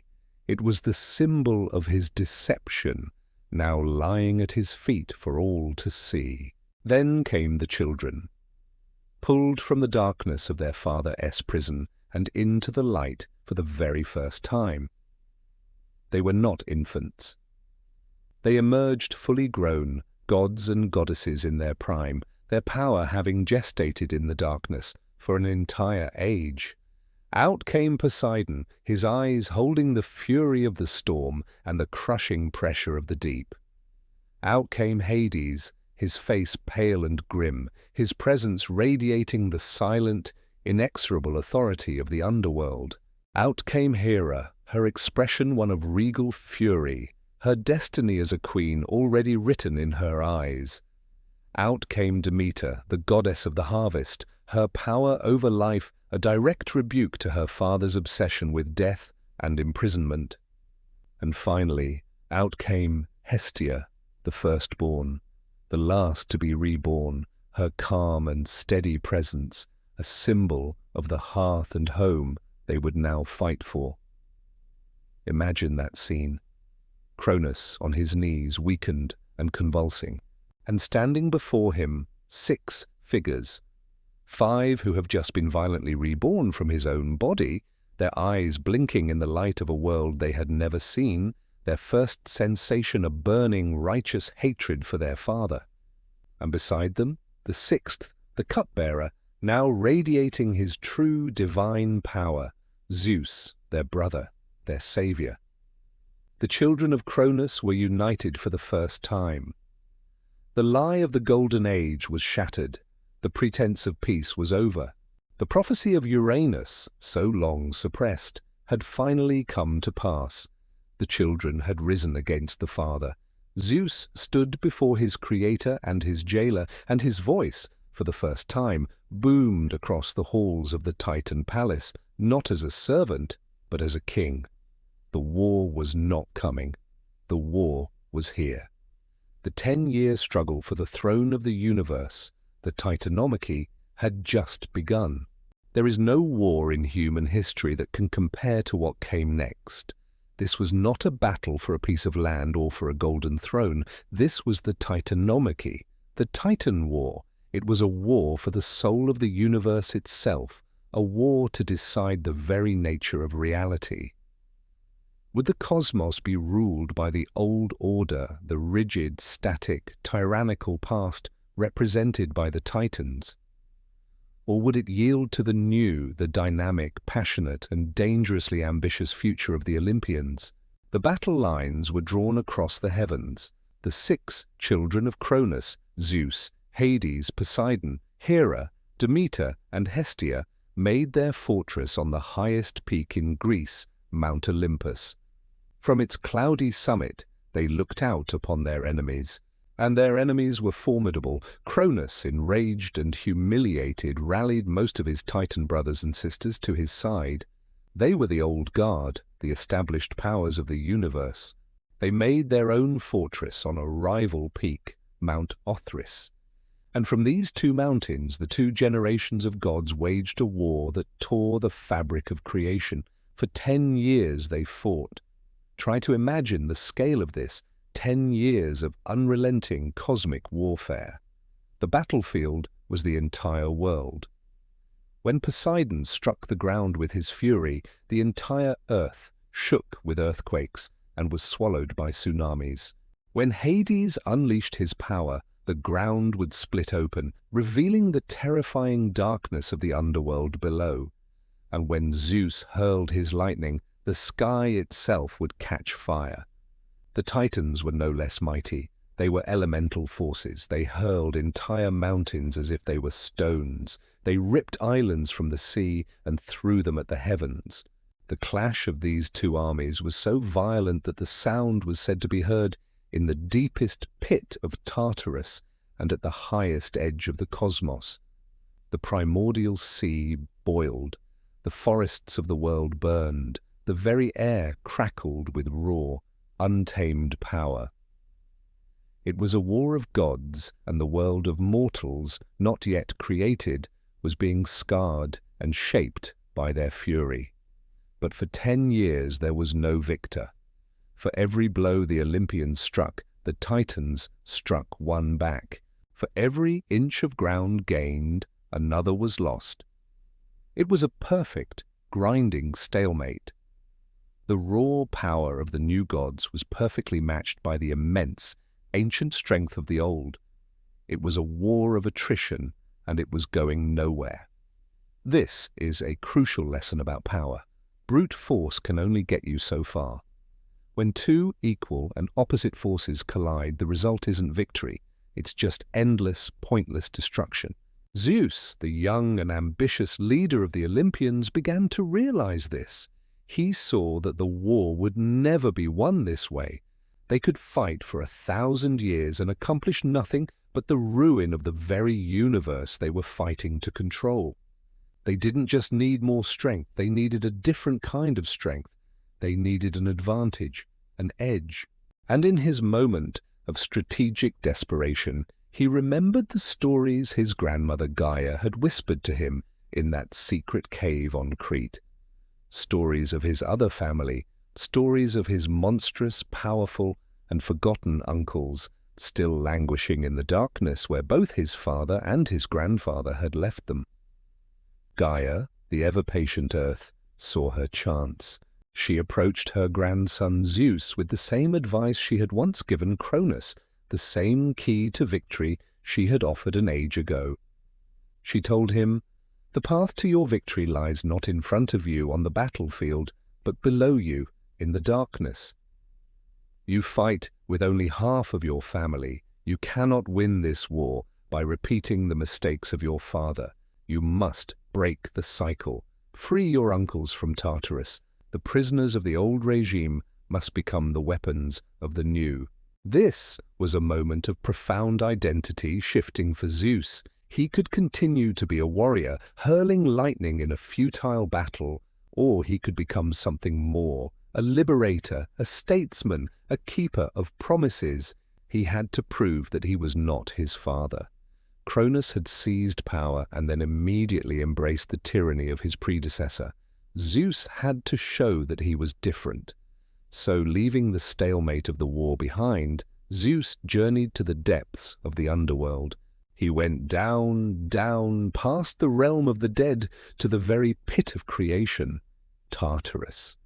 It was the symbol of his deception, now lying at his feet for all to see. Then came the children, pulled from the darkness of their father's prison and into the light for the very first time. They were not infants. They emerged fully grown, gods and goddesses in their prime, their power having gestated in the darkness for an entire age. Out came Poseidon, his eyes holding the fury of the storm and the crushing pressure of the deep. Out came Hades, his face pale and grim, his presence radiating the silent, inexorable authority of the underworld. Out came Hera, her expression one of regal fury, her destiny as a queen already written in her eyes. Out came Demeter, the goddess of the harvest, her power over life a direct rebuke to her father's obsession with death and imprisonment. And finally, out came Hestia, the firstborn, the last to be reborn, her calm and steady presence, a symbol of the hearth and home they would now fight for. Imagine that scene. Cronus on his knees, weakened and convulsing, and standing before him 6 figures, 5 who have just been violently reborn from his own body, their eyes blinking in the light of a world they had never seen, their first sensation a burning, righteous hatred for their father. And beside them, the 6th, the cupbearer, now radiating his true divine power, Zeus, their brother, their savior. The children of Cronus were united for the first time. The lie of the golden age was shattered. The pretense of peace was over. The prophecy of Uranus, so long suppressed, had finally come to pass. The children had risen against the father. Zeus stood before his creator and his jailer, and his voice, for the first time, boomed across the halls of the Titan palace, not as a servant, but as a king. The war was not coming. The war was here. The 10-year struggle for the throne of the universe, the Titanomachy, had just begun. There is no war in human history that can compare to what came next. This was not a battle for a piece of land or for a golden throne. This was the Titanomachy, the Titan War. It was a war for the soul of the universe itself, a war to decide the very nature of reality. Would the cosmos be ruled by the old order, the rigid, static, tyrannical past represented by the Titans? Or would it yield to the new, the dynamic, passionate, and dangerously ambitious future of the Olympians? The battle lines were drawn across the heavens. The 6 children of Cronus, Zeus, Hades, Poseidon, Hera, Demeter, and Hestia, made their fortress on the highest peak in Greece, Mount Olympus. From its cloudy summit, they looked out upon their enemies. And their enemies were formidable. Cronus, enraged and humiliated, rallied most of his Titan brothers and sisters to his side. They were the old guard, the established powers of the universe. They made their own fortress on a rival peak, Mount Othrys. And from these 2 mountains, the 2 generations of gods waged a war that tore the fabric of creation. For 10 years they fought. Try to imagine the scale of this. 10 years of unrelenting cosmic warfare. The battlefield was the entire world. When Poseidon struck the ground with his fury, the entire earth shook with earthquakes and was swallowed by tsunamis. When Hades unleashed his power, the ground would split open, revealing the terrifying darkness of the underworld below. And when Zeus hurled his lightning, the sky itself would catch fire. The Titans were no less mighty. They were elemental forces. They hurled entire mountains as if they were stones. They ripped islands from the sea and threw them at the heavens. The clash of these 2 armies was so violent that the sound was said to be heard in the deepest pit of Tartarus and at the highest edge of the cosmos. The primordial sea boiled. The forests of the world burned. The very air crackled with raw, untamed power. It was a war of gods, and the world of mortals, not yet created, was being scarred and shaped by their fury. But for 10 years there was no victor. For every blow the Olympians struck, the Titans struck one back. For every inch of ground gained, another was lost. It was a perfect, grinding stalemate. The raw power of the new gods was perfectly matched by the immense, ancient strength of the old. It was a war of attrition, and it was going nowhere. This is a crucial lesson about power. Brute force can only get you so far. When two equal and opposite forces collide, the result isn't victory. It's just endless, pointless destruction. Zeus, the young and ambitious leader of the Olympians, began to realize this. He saw that the war would never be won this way. They could fight for 1,000 years and accomplish nothing but the ruin of the very universe they were fighting to control. They didn't just need more strength, they needed a different kind of strength. They needed an advantage, an edge. And in his moment of strategic desperation, he remembered the stories his grandmother Gaia had whispered to him in that secret cave on Crete. Stories of his other family, stories of his monstrous, powerful, and forgotten uncles, still languishing in the darkness where both his father and his grandfather had left them. Gaia, the ever-patient Earth, saw her chance. She approached her grandson Zeus with the same advice she had once given Cronus, the same key to victory she had offered an age ago. She told him, "The path to your victory lies not in front of you on the battlefield, but below you in the darkness. You fight with only half of your family. You cannot win this war by repeating the mistakes of your father. You must break the cycle. Free your uncles from Tartarus. The prisoners of the old regime must become the weapons of the new." This was a moment of profound identity shifting for Zeus. He could continue to be a warrior, hurling lightning in a futile battle, or he could become something more, a liberator, a statesman, a keeper of promises. He had to prove that he was not his father. Cronus had seized power and then immediately embraced the tyranny of his predecessor. Zeus had to show that he was different. So, leaving the stalemate of the war behind, Zeus journeyed to the depths of the underworld. He went down, down, past the realm of the dead to the very pit of creation, Tartarus.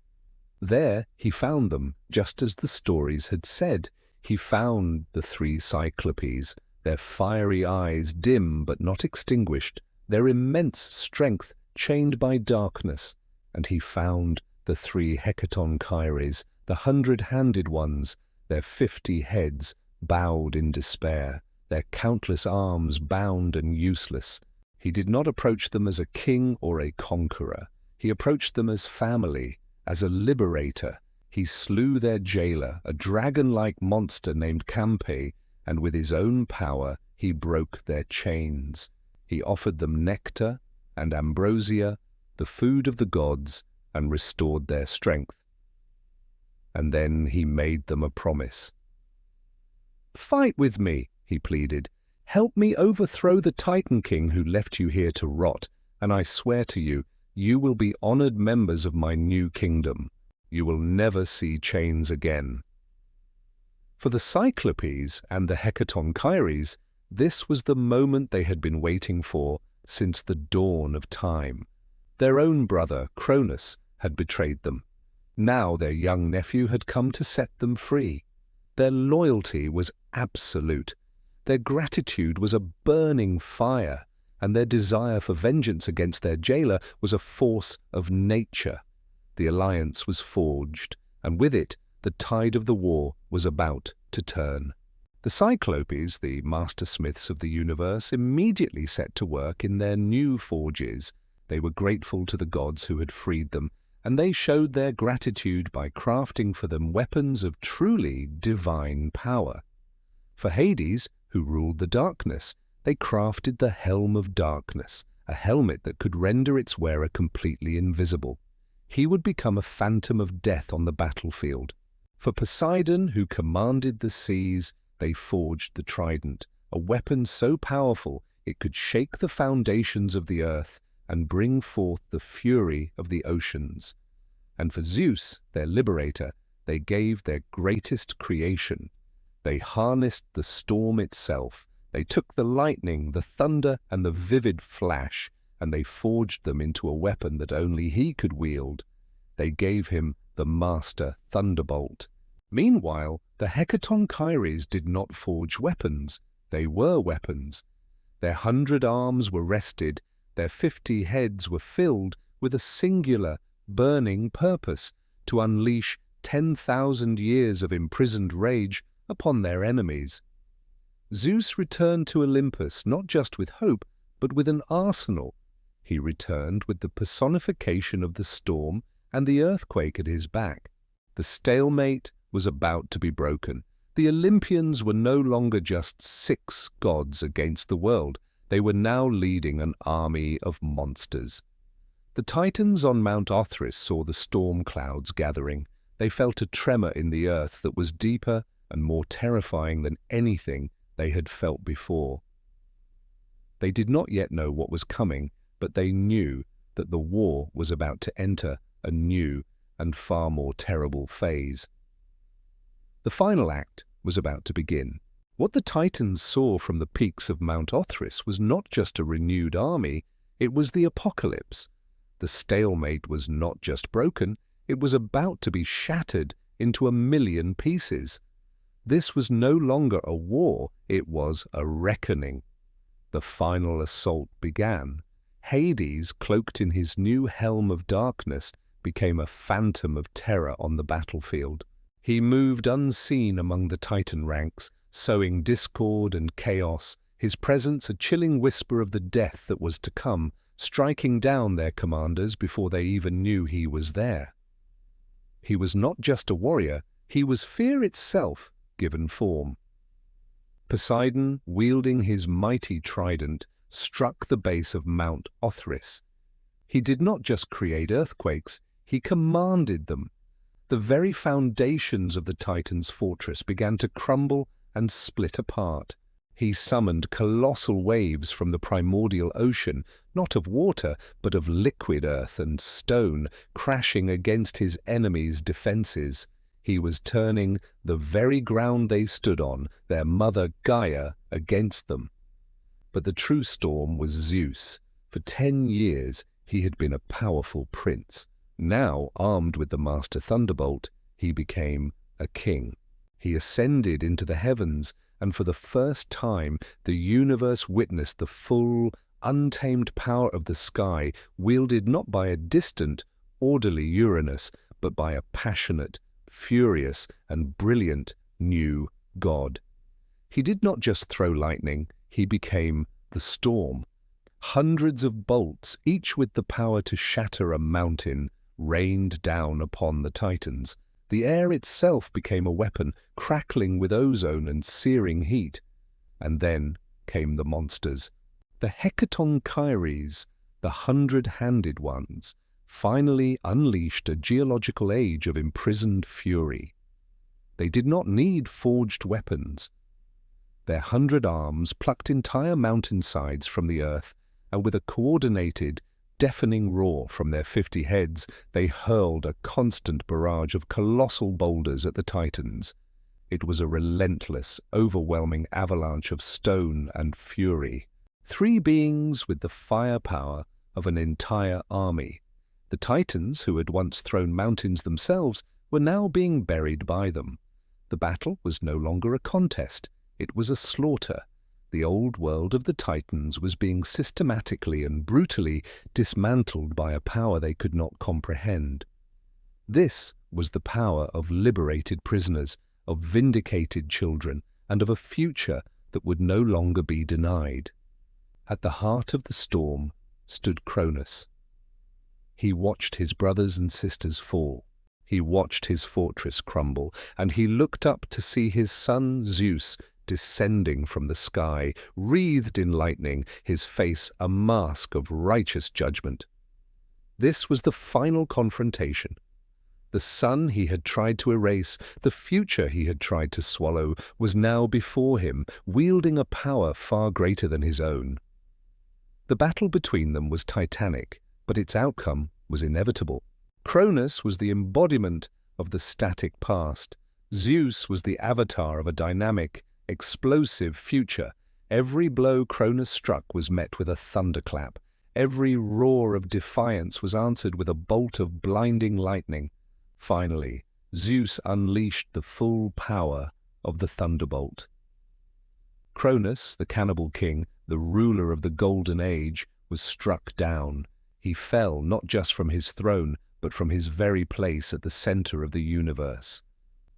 There he found them, just as the stories had said. He found the three Cyclopes, their fiery eyes dim but not extinguished, their immense strength chained by darkness. And he found the three Hecatoncheires, the 100-handed ones, their 50 heads bowed in despair, their countless arms bound and useless. He did not approach them as a king or a conqueror. He approached them as family, as a liberator. He slew their jailer, a dragon-like monster named Campe, and with his own power he broke their chains. He offered them nectar and ambrosia, the food of the gods, and restored their strength. And then he made them a promise. "Fight with me," he pleaded. "Help me overthrow the Titan King who left you here to rot, and I swear to you, you will be honored members of my new kingdom. You will never see chains again." For the Cyclopes and the Hecatoncheires, this was the moment they had been waiting for since the dawn of time. Their own brother, Cronus, had betrayed them. Now their young nephew had come to set them free. Their loyalty was absolute. Their gratitude was a burning fire, and their desire for vengeance against their jailer was a force of nature. The alliance was forged, and with it, the tide of the war was about to turn. The Cyclopes, the master-smiths of the universe, immediately set to work in their new forges. They were grateful to the gods who had freed them, and they showed their gratitude by crafting for them weapons of truly divine power. For Hades, who ruled the darkness, they crafted the Helm of Darkness, a helmet that could render its wearer completely invisible. He would become a phantom of death on the battlefield. For Poseidon, who commanded the seas, they forged the trident, a weapon so powerful it could shake the foundations of the earth and bring forth the fury of the oceans. And for Zeus, their liberator, they gave their greatest creation. They harnessed the storm itself. They took the lightning, the thunder, and the vivid flash, and they forged them into a weapon that only he could wield. They gave him the master thunderbolt. Meanwhile, the Hecatoncheires did not forge weapons. They were weapons. Their 100 arms were rested, their 50 heads were filled with a singular, burning purpose to unleash 10,000 years of imprisoned rage upon their enemies. Zeus returned to Olympus not just with hope, but with an arsenal. He returned with the personification of the storm and the earthquake at his back. The stalemate was about to be broken. The Olympians were no longer just 6 gods against the world. They were now leading an army of monsters. The Titans on Mount Othrys saw the storm clouds gathering. They felt a tremor in the earth that was deeper and more terrifying than anything they had felt before. They did not yet know what was coming, but they knew that the war was about to enter a new and far more terrible phase. The final act was about to begin. What the Titans saw from the peaks of Mount Othrys was not just a renewed army, it was the apocalypse. The stalemate was not just broken, it was about to be shattered into 1,000,000 pieces. This was no longer a war, it was a reckoning. The final assault began. Hades, cloaked in his new helm of darkness, became a phantom of terror on the battlefield. He moved unseen among the Titan ranks, sowing discord and chaos, his presence a chilling whisper of the death that was to come, striking down their commanders before they even knew he was there. He was not just a warrior, he was fear itself given form. Poseidon, wielding his mighty trident, struck the base of Mount Othrys. He did not just create earthquakes, he commanded them. The very foundations of the Titan's fortress began to crumble and split apart. He summoned colossal waves from the primordial ocean, not of water, but of liquid earth and stone, crashing against his enemies' defenses. He was turning the very ground they stood on, their mother Gaia, against them. But the true storm was Zeus. For 10 years he had been a powerful prince. Now, armed with the master thunderbolt, he became a king. He ascended into the heavens, and for the first time the universe witnessed the full, untamed power of the sky, wielded not by a distant, orderly Uranus, but by a passionate, furious, and brilliant new god. He did not just throw lightning, he became the storm. Hundreds of bolts, each with the power to shatter a mountain, rained down upon the Titans. The air itself became a weapon, crackling with ozone and searing heat. And then came the monsters. The Hecatoncheires, the 100-handed ones, finally unleashed a geological age of imprisoned fury. They did not need forged weapons. Their 100 arms plucked entire mountainsides from the earth, and with a coordinated, deafening roar from their 50 heads, they hurled a constant barrage of colossal boulders at the Titans. It was a relentless, overwhelming avalanche of stone and fury. 3 beings with the firepower of an entire army. The Titans, who had once thrown mountains themselves, were now being buried by them. The battle was no longer a contest, it was a slaughter. The old world of the Titans was being systematically and brutally dismantled by a power they could not comprehend. This was the power of liberated prisoners, of vindicated children, and of a future that would no longer be denied. At the heart of the storm stood Cronus. He watched his brothers and sisters fall. He watched his fortress crumble, and he looked up to see his son Zeus descending from the sky, wreathed in lightning, his face a mask of righteous judgment. This was the final confrontation. The sun he had tried to erase, the future he had tried to swallow, was now before him, wielding a power far greater than his own. The battle between them was titanic, but its outcome was inevitable. Cronus was the embodiment of the static past. Zeus was the avatar of a dynamic, explosive future. Every blow Cronus struck was met with a thunderclap. Every roar of defiance was answered with a bolt of blinding lightning. Finally, Zeus unleashed the full power of the thunderbolt. Cronus, the Cannibal King, the ruler of the Golden Age, was struck down. He fell not just from his throne, but from his very place at the center of the universe.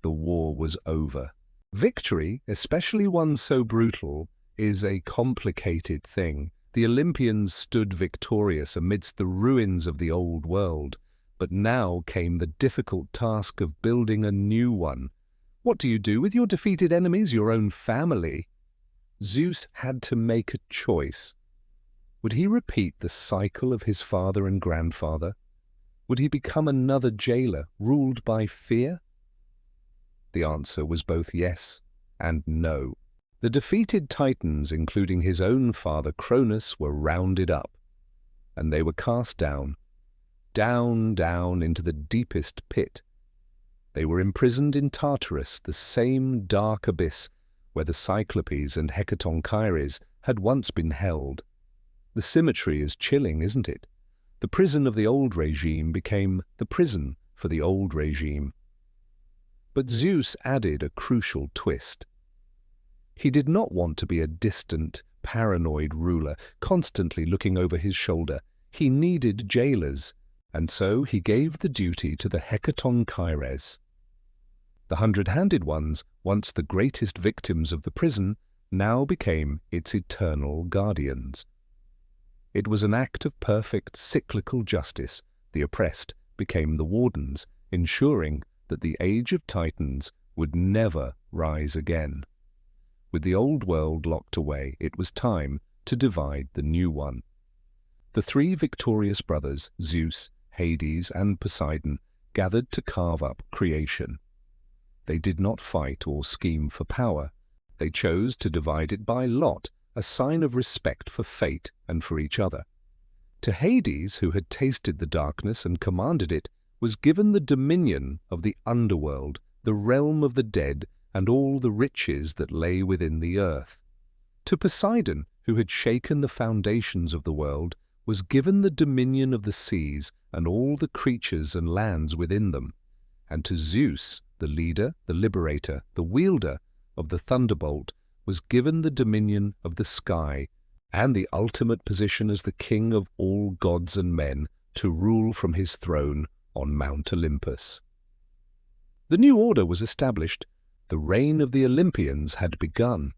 The war was over. Victory, especially one so brutal, is a complicated thing. The Olympians stood victorious amidst the ruins of the old world, but now came the difficult task of building a new one. What do you do with your defeated enemies, your own family? Zeus had to make a choice. Would he repeat the cycle of his father and grandfather? Would he become another jailer, ruled by fear? The answer was both yes and no. The defeated Titans, including his own father Cronus, were rounded up, and they were cast down, down into the deepest pit. They were imprisoned in Tartarus, the same dark abyss where the Cyclopes and Hecatoncheires had once been held. The symmetry is chilling, isn't it? The prison of the old regime became the prison for the old regime. But Zeus added a crucial twist. He did not want to be a distant, paranoid ruler, constantly looking over his shoulder. He needed jailers, and so he gave the duty to the Hecatoncheires. The hundred-handed ones, once the greatest victims of the prison, now became its eternal guardians. It was an act of perfect cyclical justice. The oppressed became the wardens, ensuring that the age of Titans would never rise again. With the old world locked away, it was time to divide the new one. The three victorious brothers, Zeus, Hades, and Poseidon, gathered to carve up creation. They did not fight or scheme for power. They chose to divide it by lot, a sign of respect for fate and for each other. To Hades, who had tasted the darkness and commanded it, was given the dominion of the underworld, the realm of the dead, and all the riches that lay within the earth. To Poseidon, who had shaken the foundations of the world, was given the dominion of the seas and all the creatures and lands within them. And to Zeus, the leader, the liberator, the wielder of the thunderbolt, was given the dominion of the sky and the ultimate position as the king of all gods and men, to rule from his throne on Mount Olympus. The new order was established. The reign of the Olympians had begun.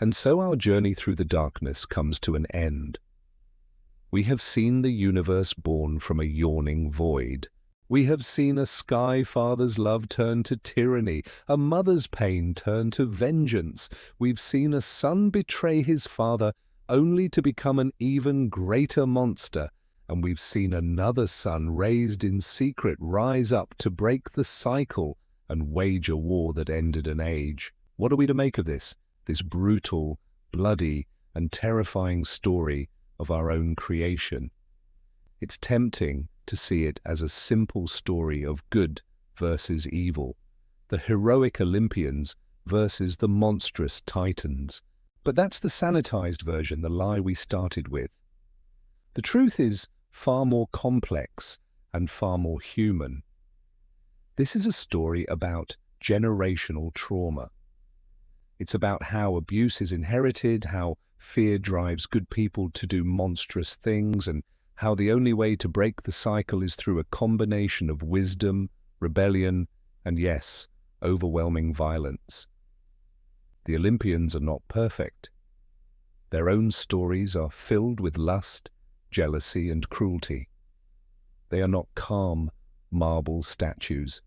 And so our journey through the darkness comes to an end. We have seen the universe born from a yawning void. We have seen a sky father's love turn to tyranny, a mother's pain turn to vengeance. We've seen a son betray his father only to become an even greater monster. And we've seen another son raised in secret rise up to break the cycle and wage a war that ended an age. What are we to make of this brutal, bloody, and terrifying story of our own creation? It's tempting to see it as a simple story of good versus evil, the heroic Olympians versus the monstrous Titans. But that's the sanitized version, the lie we started with. The truth is far more complex and far more human. This is a story about generational trauma. It's about how abuse is inherited, how fear drives good people to do monstrous things, and how the only way to break the cycle is through a combination of wisdom, rebellion, and yes, overwhelming violence. The Olympians are not perfect. Their own stories are filled with lust, jealousy, and cruelty. They are not calm marble statues.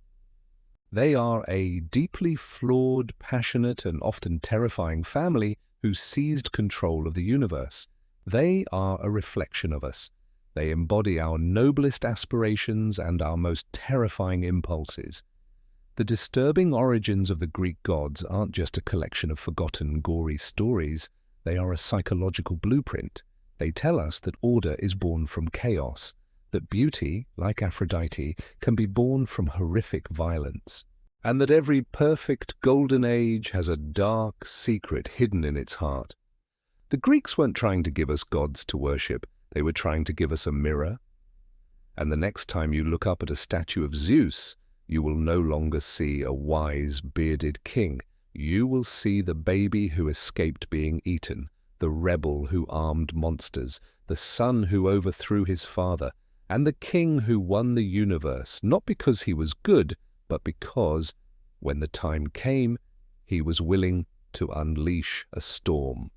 They are a deeply flawed, passionate, and often terrifying family who seized control of the universe. They are a reflection of us. They embody our noblest aspirations and our most terrifying impulses. The disturbing origins of the Greek gods aren't just a collection of forgotten, gory stories. They are a psychological blueprint. They tell us that order is born from chaos, that beauty, like Aphrodite, can be born from horrific violence, and that every perfect golden age has a dark secret hidden in its heart. The Greeks weren't trying to give us gods to worship. They were trying to give us a mirror. And the next time you look up at a statue of Zeus, you will no longer see a wise, bearded king. You will see the baby who escaped being eaten, the rebel who armed monsters, the son who overthrew his father, and the king who won the universe, not because he was good, but because, when the time came, he was willing to unleash a storm.